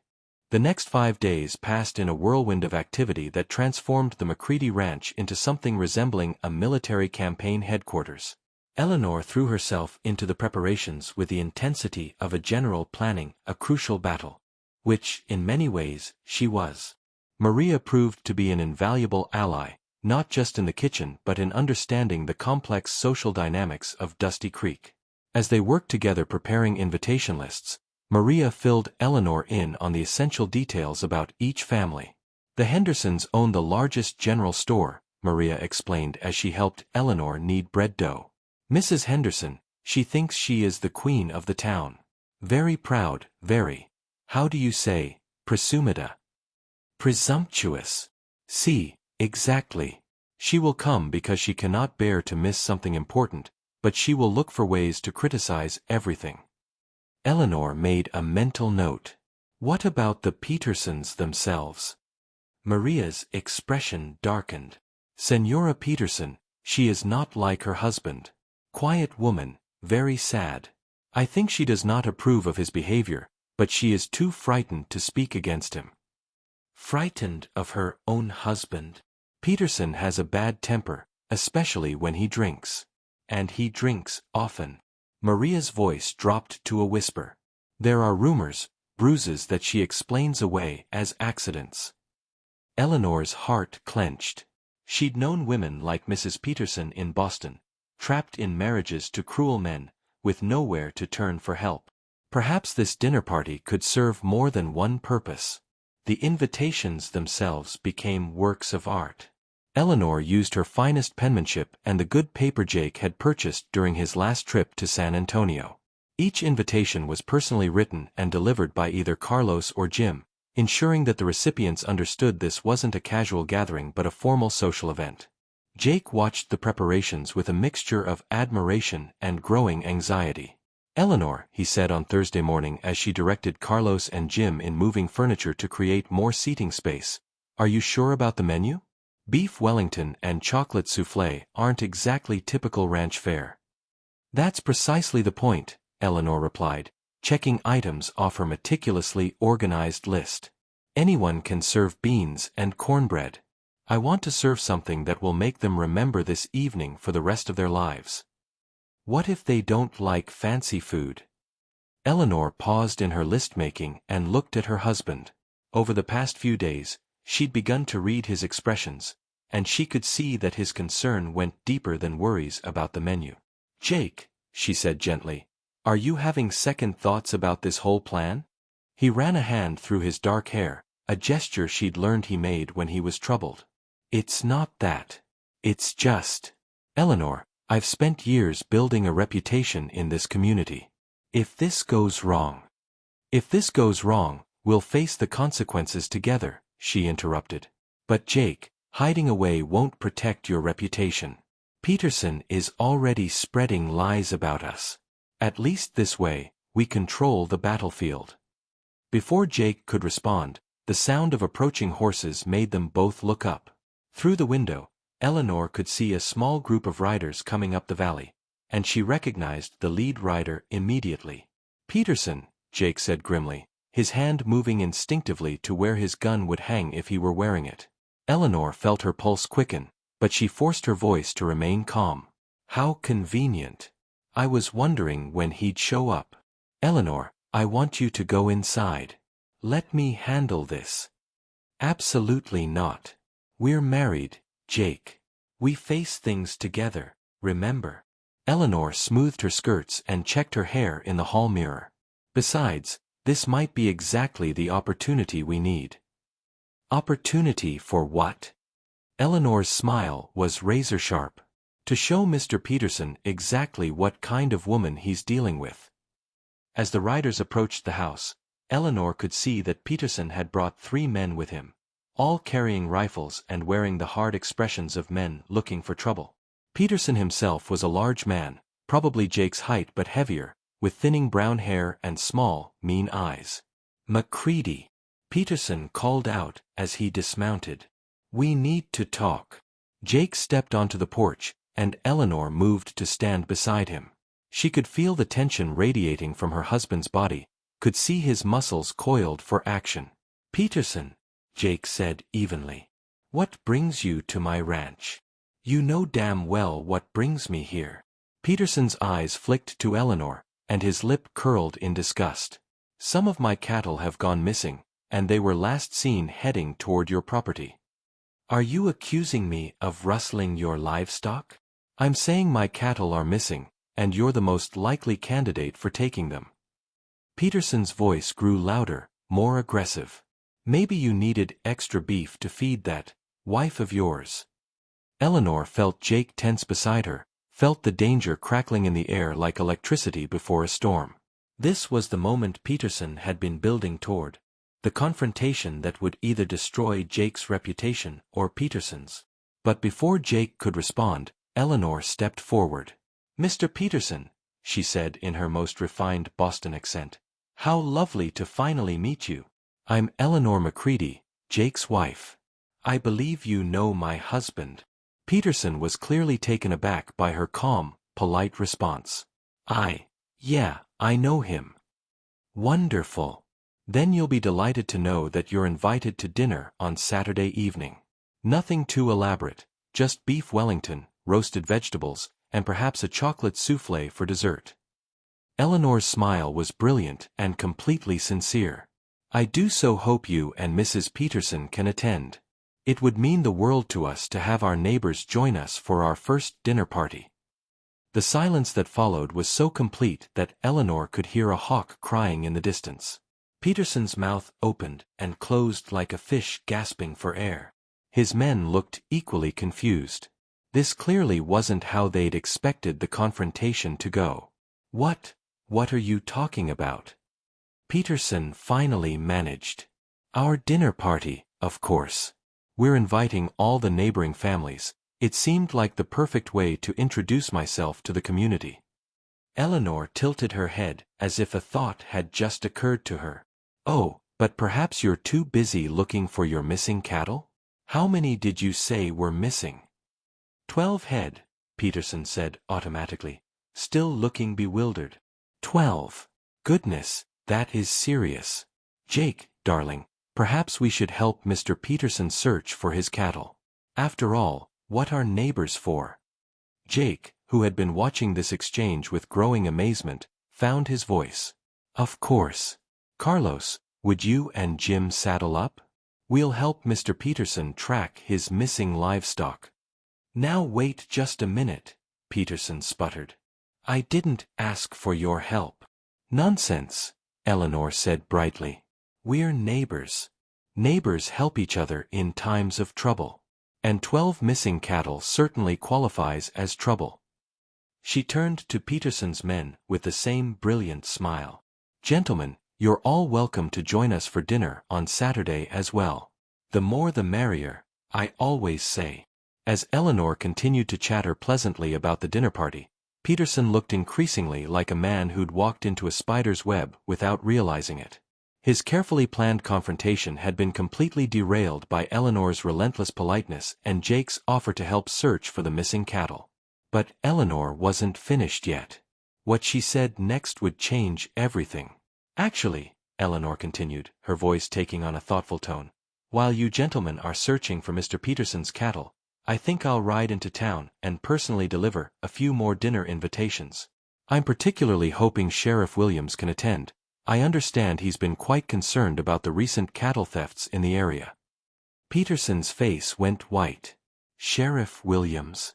The next 5 days passed in a whirlwind of activity that transformed the McCready Ranch into something resembling a military campaign headquarters. Eleanor threw herself into the preparations with the intensity of a general planning a crucial battle, which, in many ways, she was. Maria proved to be an invaluable ally, not just in the kitchen but in understanding the complex social dynamics of Dusty Creek. As they worked together preparing invitation lists, Maria filled Eleanor in on the essential details about each family. The Hendersons owned the largest general store, Maria explained as she helped Eleanor knead bread dough. Mrs. Henderson, she thinks she is the queen of the town. Very proud, very. How do you say, presumida? Presumptuous. See, exactly. She will come because she cannot bear to miss something important, but she will look for ways to criticize everything. Eleanor made a mental note. What about the Petersons themselves? Maria's expression darkened. Senora Peterson, she is not like her husband. Quiet woman, very sad. I think she does not approve of his behavior, but she is too frightened to speak against him. Frightened of her own husband. Peterson has a bad temper, especially when he drinks. And he drinks often. Maria's voice dropped to a whisper. There are rumors, bruises that she explains away as accidents. Eleanor's heart clenched. She'd known women like Mrs. Peterson in Boston, trapped in marriages to cruel men, with nowhere to turn for help. Perhaps this dinner party could serve more than one purpose. The invitations themselves became works of art. Eleanor used her finest penmanship and the good paper Jake had purchased during his last trip to San Antonio. Each invitation was personally written and delivered by either Carlos or Jim, ensuring that the recipients understood this wasn't a casual gathering but a formal social event. Jake watched the preparations with a mixture of admiration and growing anxiety. Eleanor, he said on Thursday morning as she directed Carlos and Jim in moving furniture to create more seating space, are you sure about the menu? Beef Wellington and chocolate soufflé aren't exactly typical ranch fare. That's precisely the point, Eleanor replied, checking items off her meticulously organized list. Anyone can serve beans and cornbread. I want to serve something that will make them remember this evening for the rest of their lives. What if they don't like fancy food? Eleanor paused in her list-making and looked at her husband. Over the past few days, she'd begun to read his expressions, and she could see that his concern went deeper than worries about the menu. Jake, she said gently, are you having second thoughts about this whole plan? He ran a hand through his dark hair, a gesture she'd learned he made when he was troubled. It's not that. It's just. Eleanor, I've spent years building a reputation in this community. If this goes wrong, we'll face the consequences together, she interrupted. But Jake, hiding away won't protect your reputation. Peterson is already spreading lies about us. At least this way, we control the battlefield. Before Jake could respond, the sound of approaching horses made them both look up. Through the window, Eleanor could see a small group of riders coming up the valley, and she recognized the lead rider immediately. Peterson, Jake said grimly, his hand moving instinctively to where his gun would hang if he were wearing it. Eleanor felt her pulse quicken, but she forced her voice to remain calm. How convenient. I was wondering when he'd show up. Eleanor, I want you to go inside. Let me handle this. Absolutely not. We're married, Jake. We face things together, remember? Eleanor smoothed her skirts and checked her hair in the hall mirror. Besides, this might be exactly the opportunity we need. Opportunity for what? Eleanor's smile was razor-sharp. To show Mr. Peterson exactly what kind of woman he's dealing with. As the riders approached the house, Eleanor could see that Peterson had brought 3 men with him, all carrying rifles and wearing the hard expressions of men looking for trouble. Peterson himself was a large man, probably Jake's height but heavier, with thinning brown hair and small, mean eyes. "MacCready," Peterson called out as he dismounted. "We need to talk." Jake stepped onto the porch, and Eleanor moved to stand beside him. She could feel the tension radiating from her husband's body, could see his muscles coiled for action. "Peterson," Jake said evenly, "what brings you to my ranch?" "You know damn well what brings me here." Peterson's eyes flicked to Eleanor, and his lip curled in disgust. "Some of my cattle have gone missing, and they were last seen heading toward your property." "Are you accusing me of rustling your livestock?" "I'm saying my cattle are missing, and you're the most likely candidate for taking them." Peterson's voice grew louder, more aggressive. "Maybe you needed extra beef to feed that wife of yours." Eleanor felt Jake tense beside her, felt the danger crackling in the air like electricity before a storm. This was the moment Peterson had been building toward. The confrontation that would either destroy Jake's reputation or Peterson's. But before Jake could respond, Eleanor stepped forward. "Mr. Peterson," she said in her most refined Boston accent. "How lovely to finally meet you. I'm Eleanor McCready, Jake's wife. I believe you know my husband." Peterson was clearly taken aback by her calm, polite response. Yeah, I know him." "Wonderful. Then you'll be delighted to know that you're invited to dinner on Saturday evening. Nothing too elaborate, just beef Wellington, roasted vegetables, and perhaps a chocolate souffle for dessert." Eleanor's smile was brilliant and completely sincere. "I do so hope you and Mrs. Peterson can attend. It would mean the world to us to have our neighbors join us for our first dinner party." The silence that followed was so complete that Eleanor could hear a hawk crying in the distance. Peterson's mouth opened and closed like a fish gasping for air. His men looked equally confused. This clearly wasn't how they'd expected the confrontation to go. What are you talking about?" Peterson finally managed. "Our dinner party, of course. We're inviting all the neighboring families. It seemed like the perfect way to introduce myself to the community." Eleanor tilted her head as if a thought had just occurred to her. "Oh, but perhaps you're too busy looking for your missing cattle? How many did you say were missing?" 12 head, Peterson said automatically, still looking bewildered. 12. Goodness, that is serious. Jake, darling, perhaps we should help Mr. Peterson search for his cattle. After all, what are neighbors for?" Jake, who had been watching this exchange with growing amazement, found his voice. "Of course. Carlos, would you and Jim saddle up? We'll help Mr. Peterson track his missing livestock." "Now wait just a minute," Peterson sputtered. "I didn't ask for your help." "Nonsense," Eleanor said brightly. "We're neighbors. Neighbors help each other in times of trouble. And 12 missing cattle certainly qualifies as trouble." She turned to Peterson's men with the same brilliant smile. "Gentlemen, you're all welcome to join us for dinner on Saturday as well. The more the merrier, I always say." As Eleanor continued to chatter pleasantly about the dinner party, Peterson looked increasingly like a man who'd walked into a spider's web without realizing it. His carefully planned confrontation had been completely derailed by Eleanor's relentless politeness and Jake's offer to help search for the missing cattle. But Eleanor wasn't finished yet. What she said next would change everything. "Actually," Eleanor continued, her voice taking on a thoughtful tone, "while you gentlemen are searching for Mr. Peterson's cattle, I think I'll ride into town and personally deliver a few more dinner invitations. I'm particularly hoping Sheriff Williams can attend. I understand he's been quite concerned about the recent cattle thefts in the area." Peterson's face went white. "Sheriff Williams?"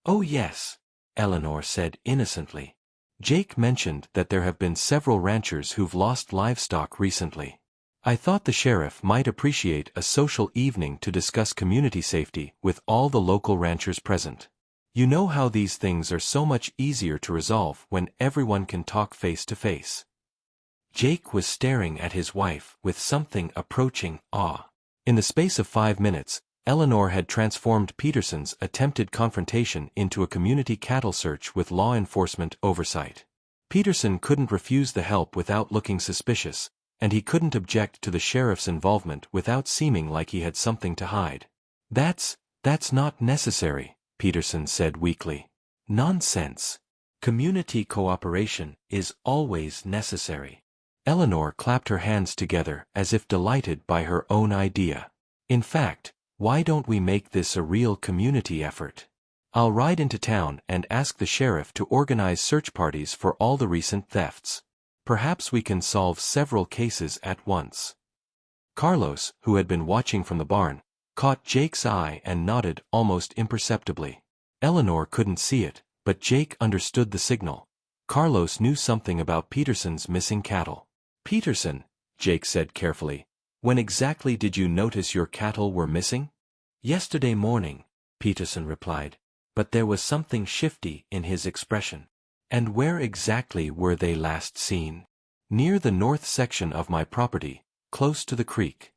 "Oh yes," Eleanor said innocently. "Jake mentioned that there have been several ranchers who've lost livestock recently. I thought the sheriff might appreciate a social evening to discuss community safety with all the local ranchers present. You know how these things are so much easier to resolve when everyone can talk face to face." Jake was staring at his wife with something approaching awe. In the space of 5 minutes, Eleanor had transformed Peterson's attempted confrontation into a community cattle search with law enforcement oversight. Peterson couldn't refuse the help without looking suspicious, and he couldn't object to the sheriff's involvement without seeming like he had something to hide. That's not necessary," Peterson said weakly. "Nonsense. Community cooperation is always necessary." Eleanor clapped her hands together as if delighted by her own idea. "In fact, why don't we make this a real community effort? I'll ride into town and ask the sheriff to organize search parties for all the recent thefts. Perhaps we can solve several cases at once." Carlos, who had been watching from the barn, caught Jake's eye and nodded almost imperceptibly. Eleanor couldn't see it, but Jake understood the signal. Carlos knew something about Peterson's missing cattle. "Peterson," Jake said carefully, "when exactly did you notice your cattle were missing?" "Yesterday morning," Peterson replied, but there was something shifty in his expression. And where exactly were they last seen? Near the north section of my property, close to the creek.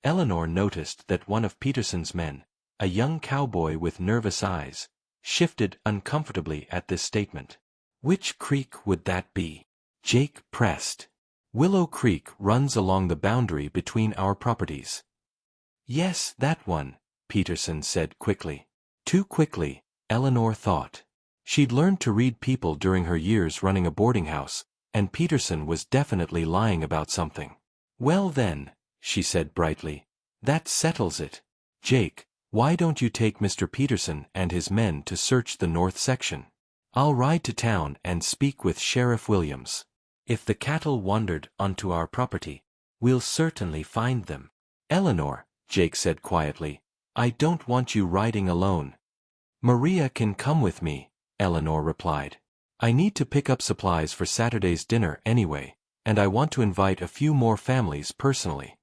Eleanor noticed that one of Peterson's men, a young cowboy with nervous eyes, shifted uncomfortably at this statement. Which creek would that be? Jake pressed. Willow Creek runs along the boundary between our properties. Yes, that one, Peterson said quickly. Too quickly, Eleanor thought. She'd learned to read people during her years running a boarding house, and Peterson was definitely lying about something. Well then, she said brightly, that settles it. Jake, why don't you take Mr. Peterson and his men to search the north section? I'll ride to town and speak with Sheriff Williams. If the cattle wandered onto our property, we'll certainly find them. Eleanor, Jake said quietly, I don't want you riding alone. Maria can come with me, Eleanor replied. I need to pick up supplies for Saturday's dinner anyway, and I want to invite a few more families personally.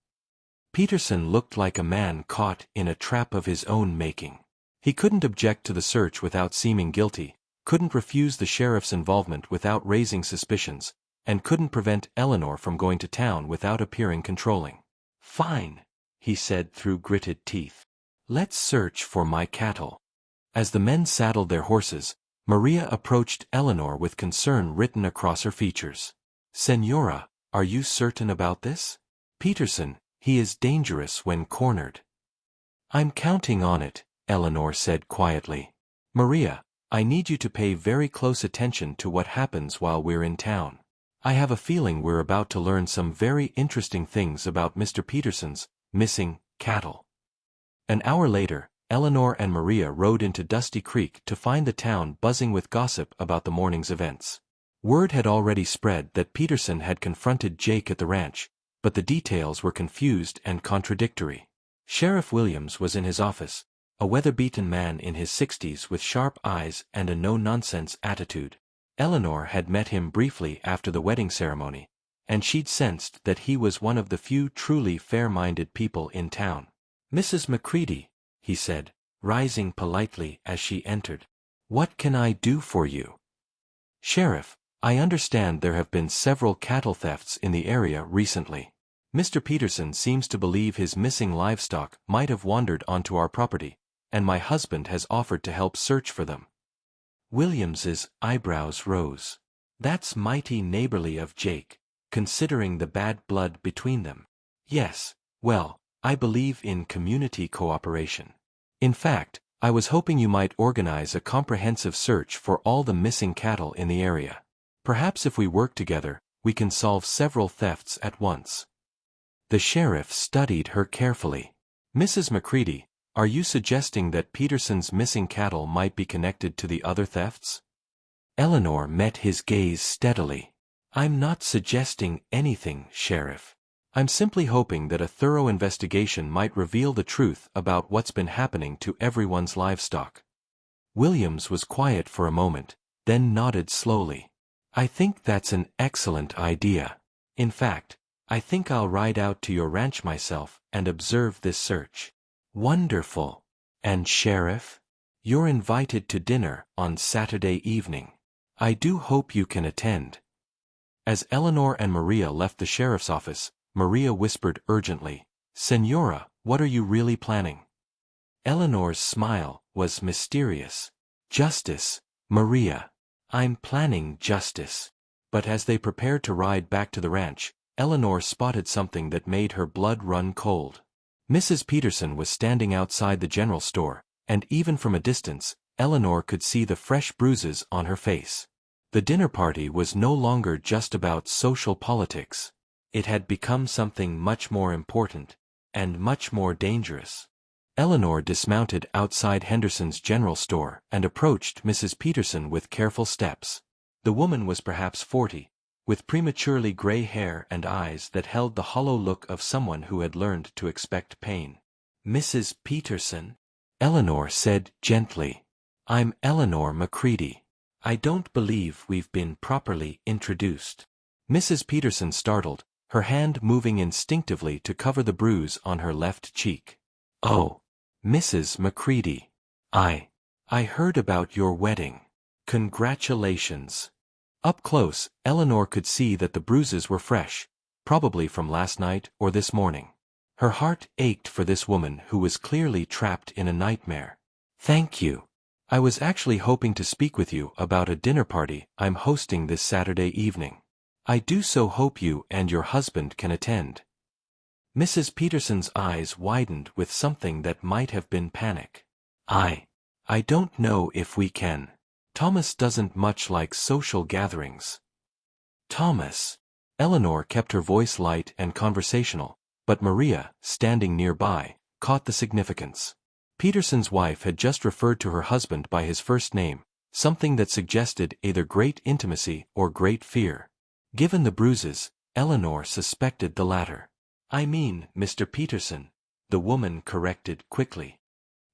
Peterson looked like a man caught in a trap of his own making. He couldn't object to the search without seeming guilty, couldn't refuse the sheriff's involvement without raising suspicions, and couldn't prevent Eleanor from going to town without appearing controlling. Fine, he said through gritted teeth. Let's search for my cattle. As the men saddled their horses, Maria approached Eleanor with concern written across her features. Senora, are you certain about this? Peterson, he is dangerous when cornered. I'm counting on it, Eleanor said quietly. Maria, I need you to pay very close attention to what happens while we're in town. I have a feeling we're about to learn some very interesting things about Mr. Peterson's missing cattle. An hour later, Eleanor and Maria rode into Dusty Creek to find the town buzzing with gossip about the morning's events. Word had already spread that Peterson had confronted Jake at the ranch, but the details were confused and contradictory. Sheriff Williams was in his office, a weather-beaten man in his 60s with sharp eyes and a no-nonsense attitude. Eleanor had met him briefly after the wedding ceremony, and she'd sensed that he was one of the few truly fair-minded people in town. Mrs. McCready, he said, rising politely as she entered. What can I do for you? Sheriff, I understand there have been several cattle thefts in the area recently. Mr. Peterson seems to believe his missing livestock might have wandered onto our property, and my husband has offered to help search for them. Williams's eyebrows rose. That's mighty neighborly of Jake, considering the bad blood between them. Yes, well, I believe in community cooperation. In fact, I was hoping you might organize a comprehensive search for all the missing cattle in the area. Perhaps if we work together, we can solve several thefts at once. The sheriff studied her carefully. Mrs. McCready, are you suggesting that Peterson's missing cattle might be connected to the other thefts? Eleanor met his gaze steadily. I'm not suggesting anything, Sheriff. I'm simply hoping that a thorough investigation might reveal the truth about what's been happening to everyone's livestock. Williams was quiet for a moment, then nodded slowly. I think that's an excellent idea. In fact, I think I'll ride out to your ranch myself and observe this search. Wonderful. And Sheriff? You're invited to dinner on Saturday evening. I do hope you can attend. As Eleanor and Maria left the sheriff's office, Maria whispered urgently, Senora, what are you really planning? Eleanor's smile was mysterious. Justice, Maria. I'm planning justice. But as they prepared to ride back to the ranch, Eleanor spotted something that made her blood run cold. Mrs. Peterson was standing outside the general store, and even from a distance, Eleanor could see the fresh bruises on her face. The dinner party was no longer just about social politics. It had become something much more important, and much more dangerous. Eleanor dismounted outside Henderson's general store and approached Mrs. Peterson with careful steps. The woman was perhaps 40, with prematurely gray hair and eyes that held the hollow look of someone who had learned to expect pain. Mrs. Peterson? Eleanor said gently. I'm Eleanor McCready. I don't believe we've been properly introduced. Mrs. Peterson startled, her hand moving instinctively to cover the bruise on her left cheek. Oh, Mrs. McCready. I heard about your wedding. Congratulations. Up close, Eleanor could see that the bruises were fresh, probably from last night or this morning. Her heart ached for this woman who was clearly trapped in a nightmare. Thank you. I was actually hoping to speak with you about a dinner party I'm hosting this Saturday evening. I do so hope you and your husband can attend. Mrs. Peterson's eyes widened with something that might have been panic. I don't know if we can. Thomas doesn't much like social gatherings. Thomas. Eleanor kept her voice light and conversational, but Maria, standing nearby, caught the significance. Peterson's wife had just referred to her husband by his first name, something that suggested either great intimacy or great fear. Given the bruises, Eleanor suspected the latter. I mean, Mr. Peterson, the woman corrected quickly.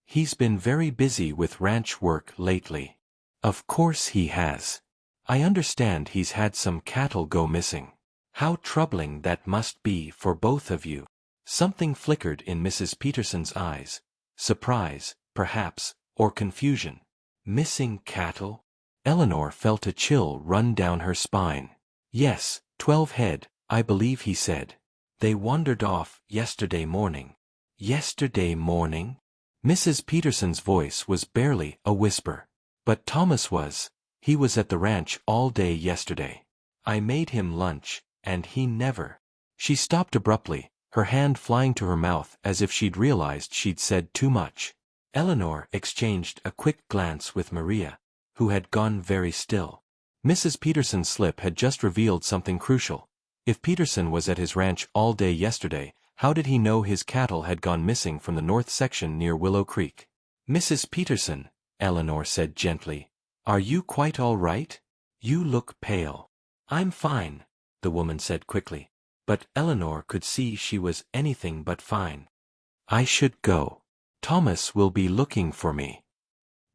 He's been very busy with ranch work lately. Of course he has. I understand he's had some cattle go missing. How troubling that must be for both of you. Something flickered in Mrs. Peterson's eyes. Surprise, perhaps, or confusion. Missing cattle? Eleanor felt a chill run down her spine. Yes, 12 head, I believe he said. They wandered off yesterday morning. Yesterday morning? Mrs. Peterson's voice was barely a whisper. But Thomas was. He was at the ranch all day yesterday. I made him lunch, and he never. She stopped abruptly, her hand flying to her mouth as if she'd realized she'd said too much. Eleanor exchanged a quick glance with Maria, who had gone very still. Mrs. Peterson's slip had just revealed something crucial. If Peterson was at his ranch all day yesterday, how did he know his cattle had gone missing from the north section near Willow Creek? Mrs. Peterson, Eleanor said gently, are you quite all right? You look pale. I'm fine, the woman said quickly, but Eleanor could see she was anything but fine. I should go. Thomas will be looking for me.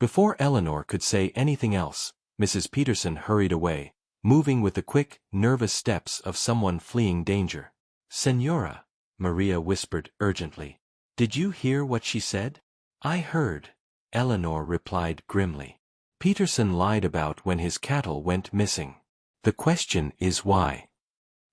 Before Eleanor could say anything else, Mrs. Peterson hurried away, moving with the quick, nervous steps of someone fleeing danger. Senora, Maria whispered urgently. Did you hear what she said? I heard, Eleanor replied grimly. Peterson lied about when his cattle went missing. The question is why.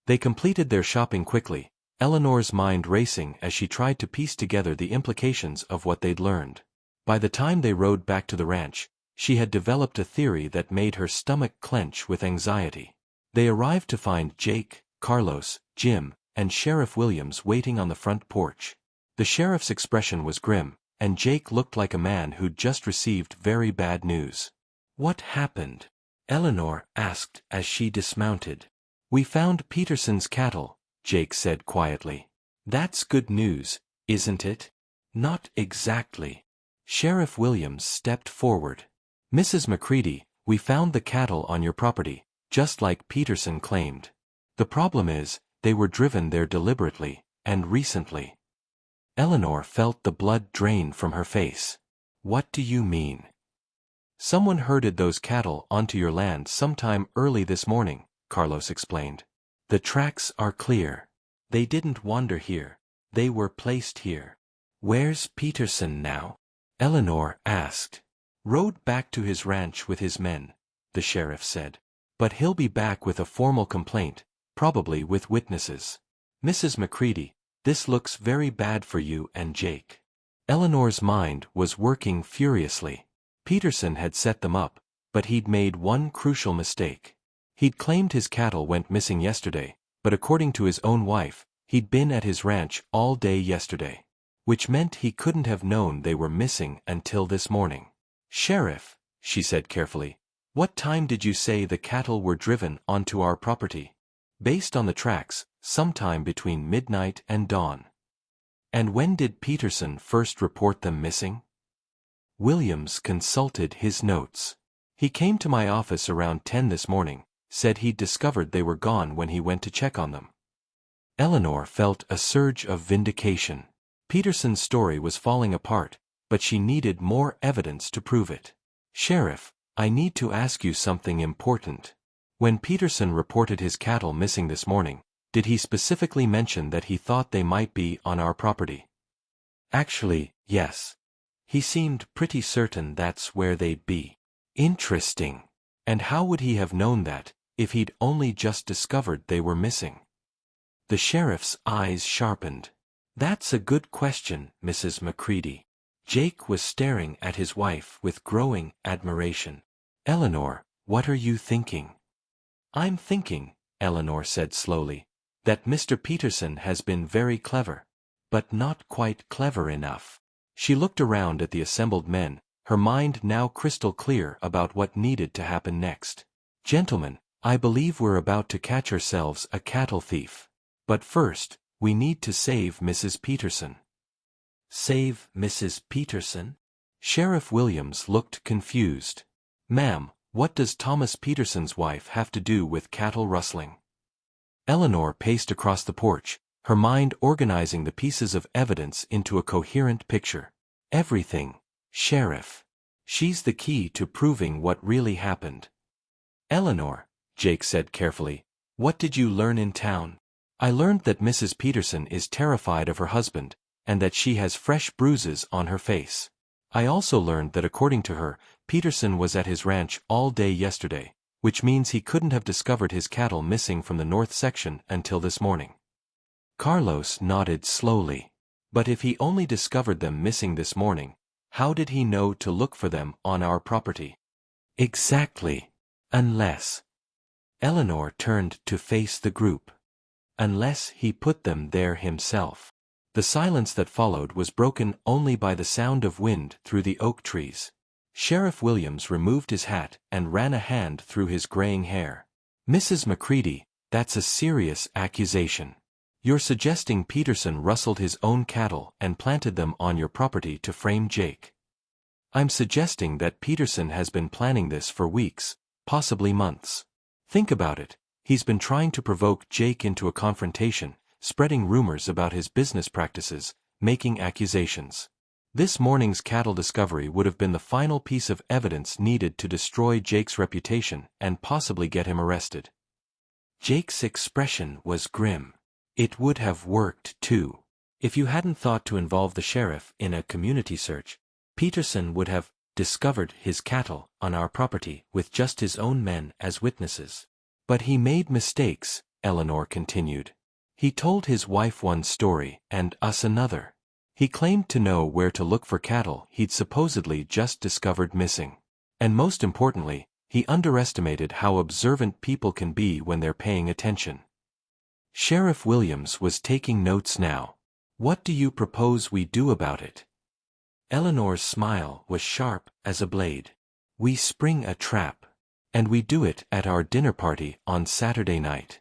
They completed their shopping quickly, Eleanor's mind racing as she tried to piece together the implications of what they'd learned. By the time they rode back to the ranch, she had developed a theory that made her stomach clench with anxiety. They arrived to find Jake, Carlos, Jim, and Sheriff Williams waiting on the front porch. The sheriff's expression was grim, and Jake looked like a man who'd just received very bad news. What happened? Eleanor asked as she dismounted. We found Peterson's cattle, Jake said quietly. That's good news, isn't it? Not exactly. Sheriff Williams stepped forward. Mrs. McCready, we found the cattle on your property, just like Peterson claimed. The problem is, they were driven there deliberately, and recently. Eleanor felt the blood drain from her face. What do you mean? Someone herded those cattle onto your land sometime early this morning, Carlos explained. The tracks are clear. They didn't wander here. They were placed here. Where's Peterson now? Eleanor asked. Rode back to his ranch with his men, the sheriff said. But he'll be back with a formal complaint, probably with witnesses. Mrs. McCready, this looks very bad for you and Jake. Eleanor's mind was working furiously. Peterson had set them up, but he'd made one crucial mistake. He'd claimed his cattle went missing yesterday, but according to his own wife, he'd been at his ranch all day yesterday. Which meant he couldn't have known they were missing until this morning. Sheriff, she said carefully, what time did you say the cattle were driven onto our property? Based on the tracks, sometime between midnight and dawn. And when did Peterson first report them missing? Williams consulted his notes. He came to my office around 10 this morning, said he'd discovered they were gone when he went to check on them. Eleanor felt a surge of vindication. Peterson's story was falling apart, but she needed more evidence to prove it. Sheriff, I need to ask you something important. When Peterson reported his cattle missing this morning, did he specifically mention that he thought they might be on our property? Actually, yes. He seemed pretty certain that's where they'd be. Interesting. And how would he have known that, if he'd only just discovered they were missing? The sheriff's eyes sharpened. That's a good question, Mrs. Macready. Jake was staring at his wife with growing admiration. Eleanor, what are you thinking? I'm thinking, Eleanor said slowly, that Mr. Peterson has been very clever, but not quite clever enough. She looked around at the assembled men, her mind now crystal clear about what needed to happen next. Gentlemen, I believe we're about to catch ourselves a cattle thief. But first, we need to save Mrs. Peterson. Save Mrs. Peterson? Sheriff Williams looked confused. Ma'am, what does Thomas Peterson's wife have to do with cattle rustling? Eleanor paced across the porch, her mind organizing the pieces of evidence into a coherent picture. Everything, Sheriff. She's the key to proving what really happened. Eleanor, Jake said carefully, what did you learn in town? I learned that Mrs. Peterson is terrified of her husband, and that she has fresh bruises on her face. I also learned that according to her, Peterson was at his ranch all day yesterday, which means he couldn't have discovered his cattle missing from the north section until this morning. Carlos nodded slowly. But if he only discovered them missing this morning, how did he know to look for them on our property? Exactly. Unless. Eleanor turned to face the group. Unless he put them there himself. The silence that followed was broken only by the sound of wind through the oak trees. Sheriff Williams removed his hat and ran a hand through his graying hair. Mrs. Macready, that's a serious accusation. You're suggesting Peterson rustled his own cattle and planted them on your property to frame Jake. I'm suggesting that Peterson has been planning this for weeks, possibly months. Think about it. He's been trying to provoke Jake into a confrontation, spreading rumors about his business practices, making accusations. This morning's cattle discovery would have been the final piece of evidence needed to destroy Jake's reputation and possibly get him arrested. Jake's expression was grim. It would have worked, too. If you hadn't thought to involve the sheriff in a community search, Peterson would have discovered his cattle on our property with just his own men as witnesses. But he made mistakes, Eleanor continued. He told his wife one story and us another. He claimed to know where to look for cattle he'd supposedly just discovered missing. And most importantly, he underestimated how observant people can be when they're paying attention. Sheriff Williams was taking notes now. What do you propose we do about it? Eleanor's smile was sharp as a blade. We spring a trap. And we do it at our dinner party on Saturday night.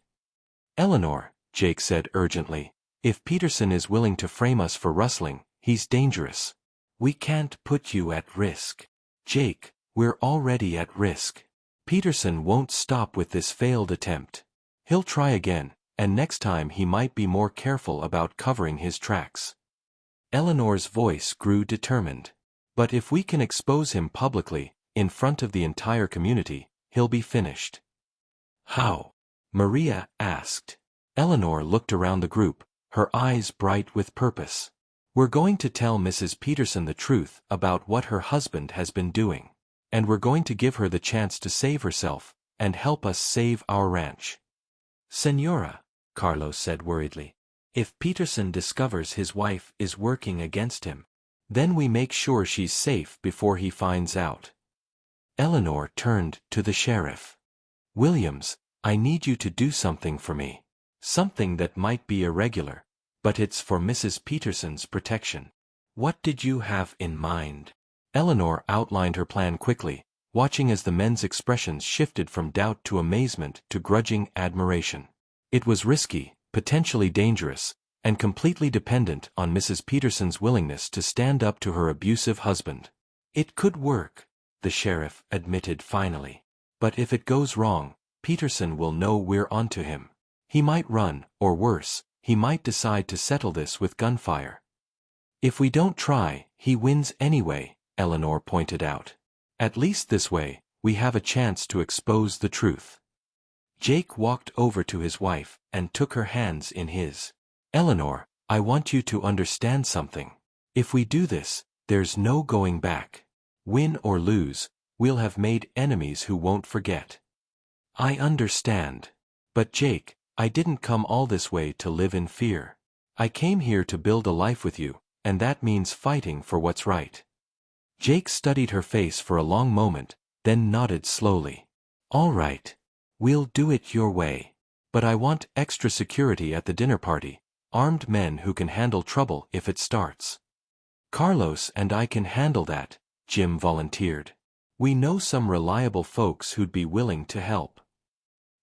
Eleanor, Jake said urgently, if Peterson is willing to frame us for rustling, he's dangerous. We can't put you at risk. Jake, we're already at risk. Peterson won't stop with this failed attempt. He'll try again, and next time he might be more careful about covering his tracks. Eleanor's voice grew determined. But if we can expose him publicly, in front of the entire community, he'll be finished. How? Maria asked. Eleanor looked around the group, her eyes bright with purpose. We're going to tell Mrs. Peterson the truth about what her husband has been doing. And we're going to give her the chance to save herself, and help us save our ranch. Senora, Carlos said worriedly, if Peterson discovers his wife is working against him, then we make sure she's safe before he finds out. Eleanor turned to the sheriff. Williams, I need you to do something for me. Something that might be irregular, but it's for Mrs. Peterson's protection. What did you have in mind? Eleanor outlined her plan quickly, watching as the men's expressions shifted from doubt to amazement to grudging admiration. It was risky, potentially dangerous, and completely dependent on Mrs. Peterson's willingness to stand up to her abusive husband. It could work, the sheriff admitted finally. But if it goes wrong, Peterson will know we're onto him. He might run, or worse, he might decide to settle this with gunfire. If we don't try, he wins anyway, Eleanor pointed out. At least this way, we have a chance to expose the truth. Jake walked over to his wife and took her hands in his. Eleanor, I want you to understand something. If we do this, There's no going back. Win or lose, we'll have made enemies who won't forget. I understand. But Jake, I didn't come all this way to live in fear. I came here to build a life with you, and that means fighting for what's right. Jake studied her face for a long moment, then nodded slowly. All right. We'll do it your way. But I want extra security at the dinner party, armed men who can handle trouble if it starts. Carlos and I can handle that, Jim volunteered. We know some reliable folks who'd be willing to help.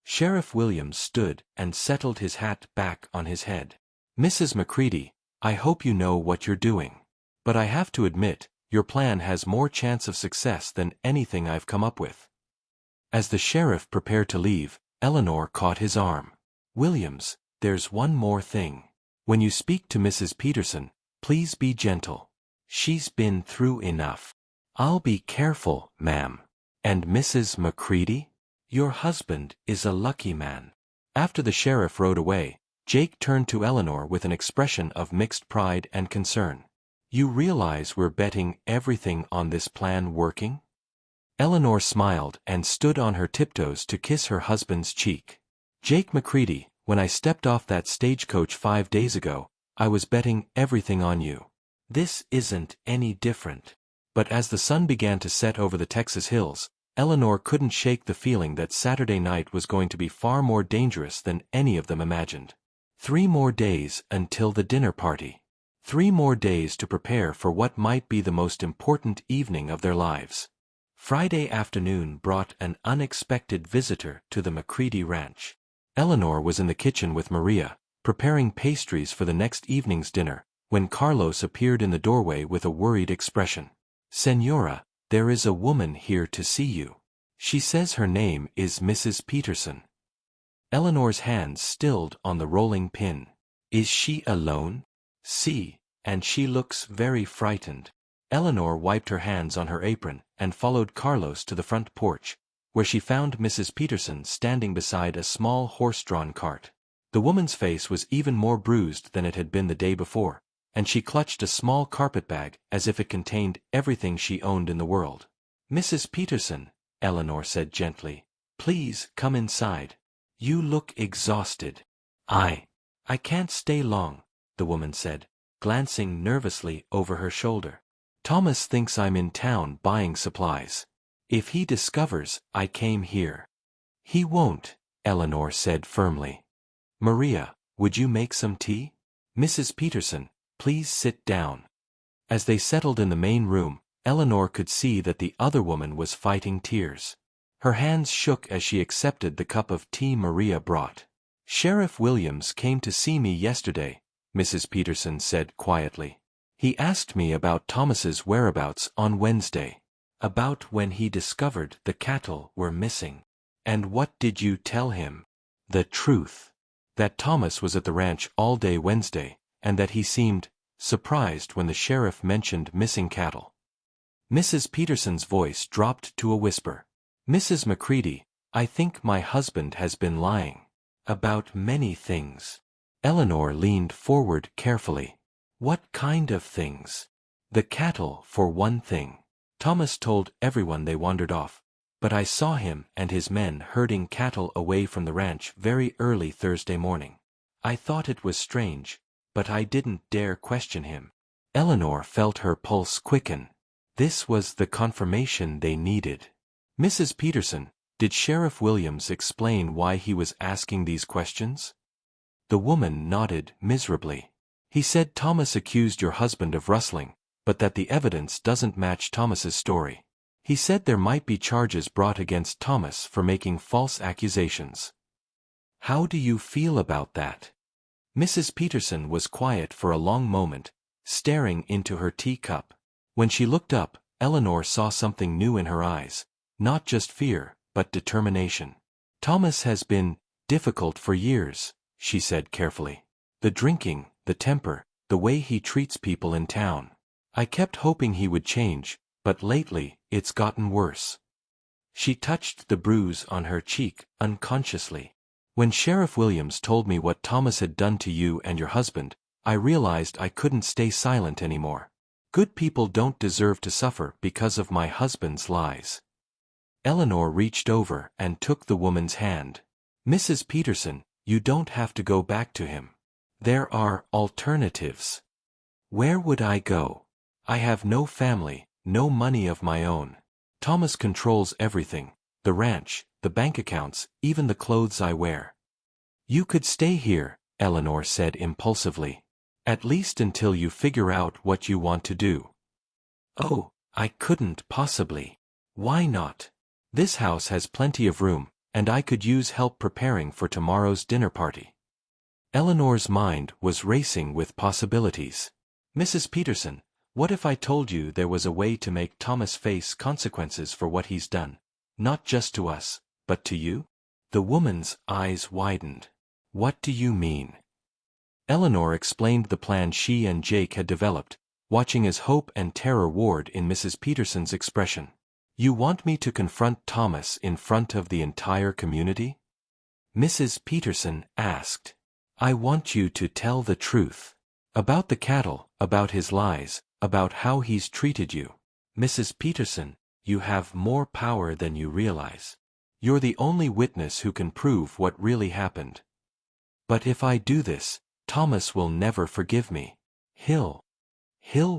Sheriff Williams stood and settled his hat back on his head. Mrs. McCready, I hope you know what you're doing. But I have to admit, your plan has more chance of success than anything I've come up with. As the sheriff prepared to leave, Eleanor caught his arm. Williams, there's one more thing. When you speak to Mrs. Peterson, please be gentle. She's been through enough. I'll be careful, ma'am. And Mrs. McCready? Your husband is a lucky man. After the sheriff rode away, Jake turned to Eleanor with an expression of mixed pride and concern. You realize we're betting everything on this plan working? Eleanor smiled and stood on her tiptoes to kiss her husband's cheek. Jake McCready, when I stepped off that stagecoach 5 days ago, I was betting everything on you. This isn't any different. But as the sun began to set over the Texas hills, Eleanor couldn't shake the feeling that Saturday night was going to be far more dangerous than any of them imagined. 3 more days until the dinner party. 3 more days to prepare for what might be the most important evening of their lives. Friday afternoon brought an unexpected visitor to the McCready Ranch. Eleanor was in the kitchen with Maria, preparing pastries for the next evening's dinner, when Carlos appeared in the doorway with a worried expression. Señora, there is a woman here to see you. She says her name is Mrs. Peterson. Eleanor's hands stilled on the rolling pin. Is she alone? See, and she looks very frightened. Eleanor wiped her hands on her apron and followed Carlos to the front porch, where she found Mrs. Peterson standing beside a small horse-drawn cart. The woman's face was even more bruised than it had been the day before, and she clutched a small carpetbag as if it contained everything she owned in the world. Mrs. Peterson, Eleanor said gently, please come inside. You look exhausted. I can't stay long, the woman said, glancing nervously over her shoulder. Thomas thinks I'm in town buying supplies. If he discovers I came here. He won't, Eleanor said firmly. Maria, would you make some tea? Mrs. Peterson, please sit down. As they settled in the main room, Eleanor could see that the other woman was fighting tears. Her hands shook as she accepted the cup of tea Maria brought. Sheriff Williams came to see me yesterday, Mrs. Peterson said quietly. He asked me about Thomas's whereabouts on Wednesday. About when he discovered the cattle were missing. And what did you tell him? The truth. That Thomas was at the ranch all day Wednesday, and that he seemed surprised when the sheriff mentioned missing cattle. Mrs. Peterson's voice dropped to a whisper. Mrs. McCready, I think my husband has been lying. About many things. Eleanor leaned forward carefully. What kind of things? The cattle, for one thing. Thomas told everyone they wandered off, but I saw him and his men herding cattle away from the ranch very early Thursday morning. I thought it was strange, but I didn't dare question him. Eleanor felt her pulse quicken. This was the confirmation they needed. Mrs. Peterson, did Sheriff Williams explain why he was asking these questions? The woman nodded miserably. He said Thomas accused your husband of rustling, but that the evidence doesn't match Thomas's story. He said there might be charges brought against Thomas for making false accusations. How do you feel about that? Mrs. Peterson was quiet for a long moment, staring into her teacup. When she looked up, Eleanor saw something new in her eyes, not just fear, but determination. Thomas has been difficult for years, she said carefully. The drinking, the temper, the way he treats people in town. I kept hoping he would change, but lately, it's gotten worse. She touched the bruise on her cheek, unconsciously. When Sheriff Williams told me what Thomas had done to you and your husband, I realized I couldn't stay silent anymore. Good people don't deserve to suffer because of my husband's lies. Eleanor reached over and took the woman's hand. Mrs. Peterson, you don't have to go back to him. There are alternatives. Where would I go? I have no family, no money of my own. Thomas controls everything, the ranch, the bank accounts, even the clothes I wear. You could stay here, Eleanor said impulsively. At least until you figure out what you want to do. Oh, I couldn't possibly. Why not? This house has plenty of room, and I could use help preparing for tomorrow's dinner party. Eleanor's mind was racing with possibilities. Mrs. Peterson, what if I told you there was a way to make Thomas face consequences for what he's done? Not just to us, but to you? The woman's eyes widened. What do you mean? Eleanor explained the plan she and Jake had developed, watching as hope and terror warred in Mrs. Peterson's expression. You want me to confront Thomas in front of the entire community? Mrs. Peterson asked. I want you to tell the truth. About the cattle, about his lies, about how he's treated you. Mrs. Peterson, you have more power than you realize. You're the only witness who can prove what really happened. But if I do this, Thomas will never forgive me. He'll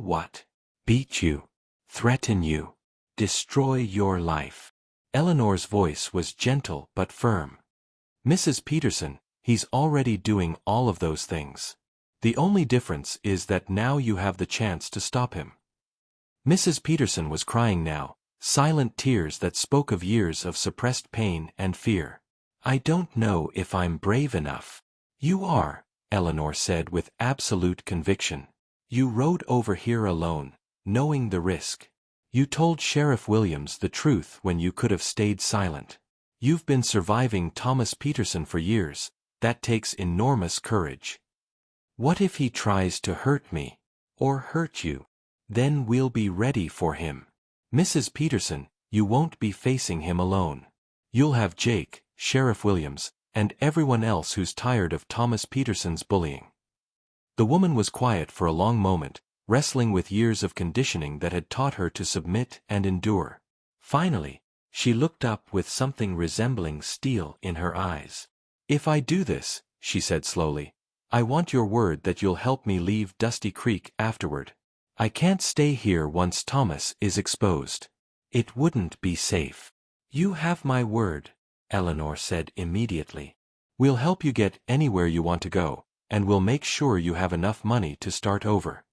what? Beat you. Threaten you. Destroy your life. Eleanor's voice was gentle but firm. Mrs. Peterson, he's already doing all of those things. The only difference is that now you have the chance to stop him. Mrs. Peterson was crying now, silent tears that spoke of years of suppressed pain and fear. I don't know if I'm brave enough. You are, Eleanor said with absolute conviction. You rode over here alone, knowing the risk. You told Sheriff Williams the truth when you could have stayed silent. You've been surviving Thomas Peterson for years. That takes enormous courage. What if he tries to hurt me? Or hurt you? Then we'll be ready for him. Mrs. Peterson, you won't be facing him alone. You'll have Jake, Sheriff Williams, and everyone else who's tired of Thomas Peterson's bullying. The woman was quiet for a long moment, wrestling with years of conditioning that had taught her to submit and endure. Finally, she looked up with something resembling steel in her eyes. If I do this, she said slowly, I want your word that you'll help me leave Dusty Creek afterward. I can't stay here once Thomas is exposed. It wouldn't be safe. You have my word, Eleanor said immediately. We'll help you get anywhere you want to go, and we'll make sure you have enough money to start over.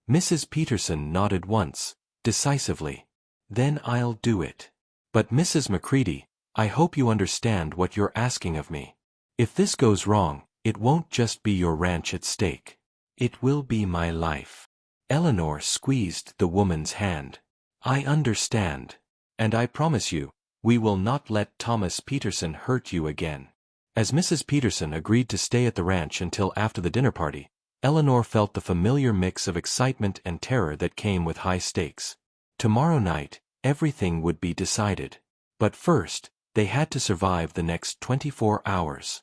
Mrs. Peterson nodded once, decisively. Then I'll do it. But Mrs. McCready, I hope you understand what you're asking of me. If this goes wrong, it won't just be your ranch at stake. It will be my life. Eleanor squeezed the woman's hand. I understand. And I promise you, we will not let Thomas Peterson hurt you again. As Mrs. Peterson agreed to stay at the ranch until after the dinner party, Eleanor felt the familiar mix of excitement and terror that came with high stakes. Tomorrow night, everything would be decided. But first, they had to survive the next 24 hours.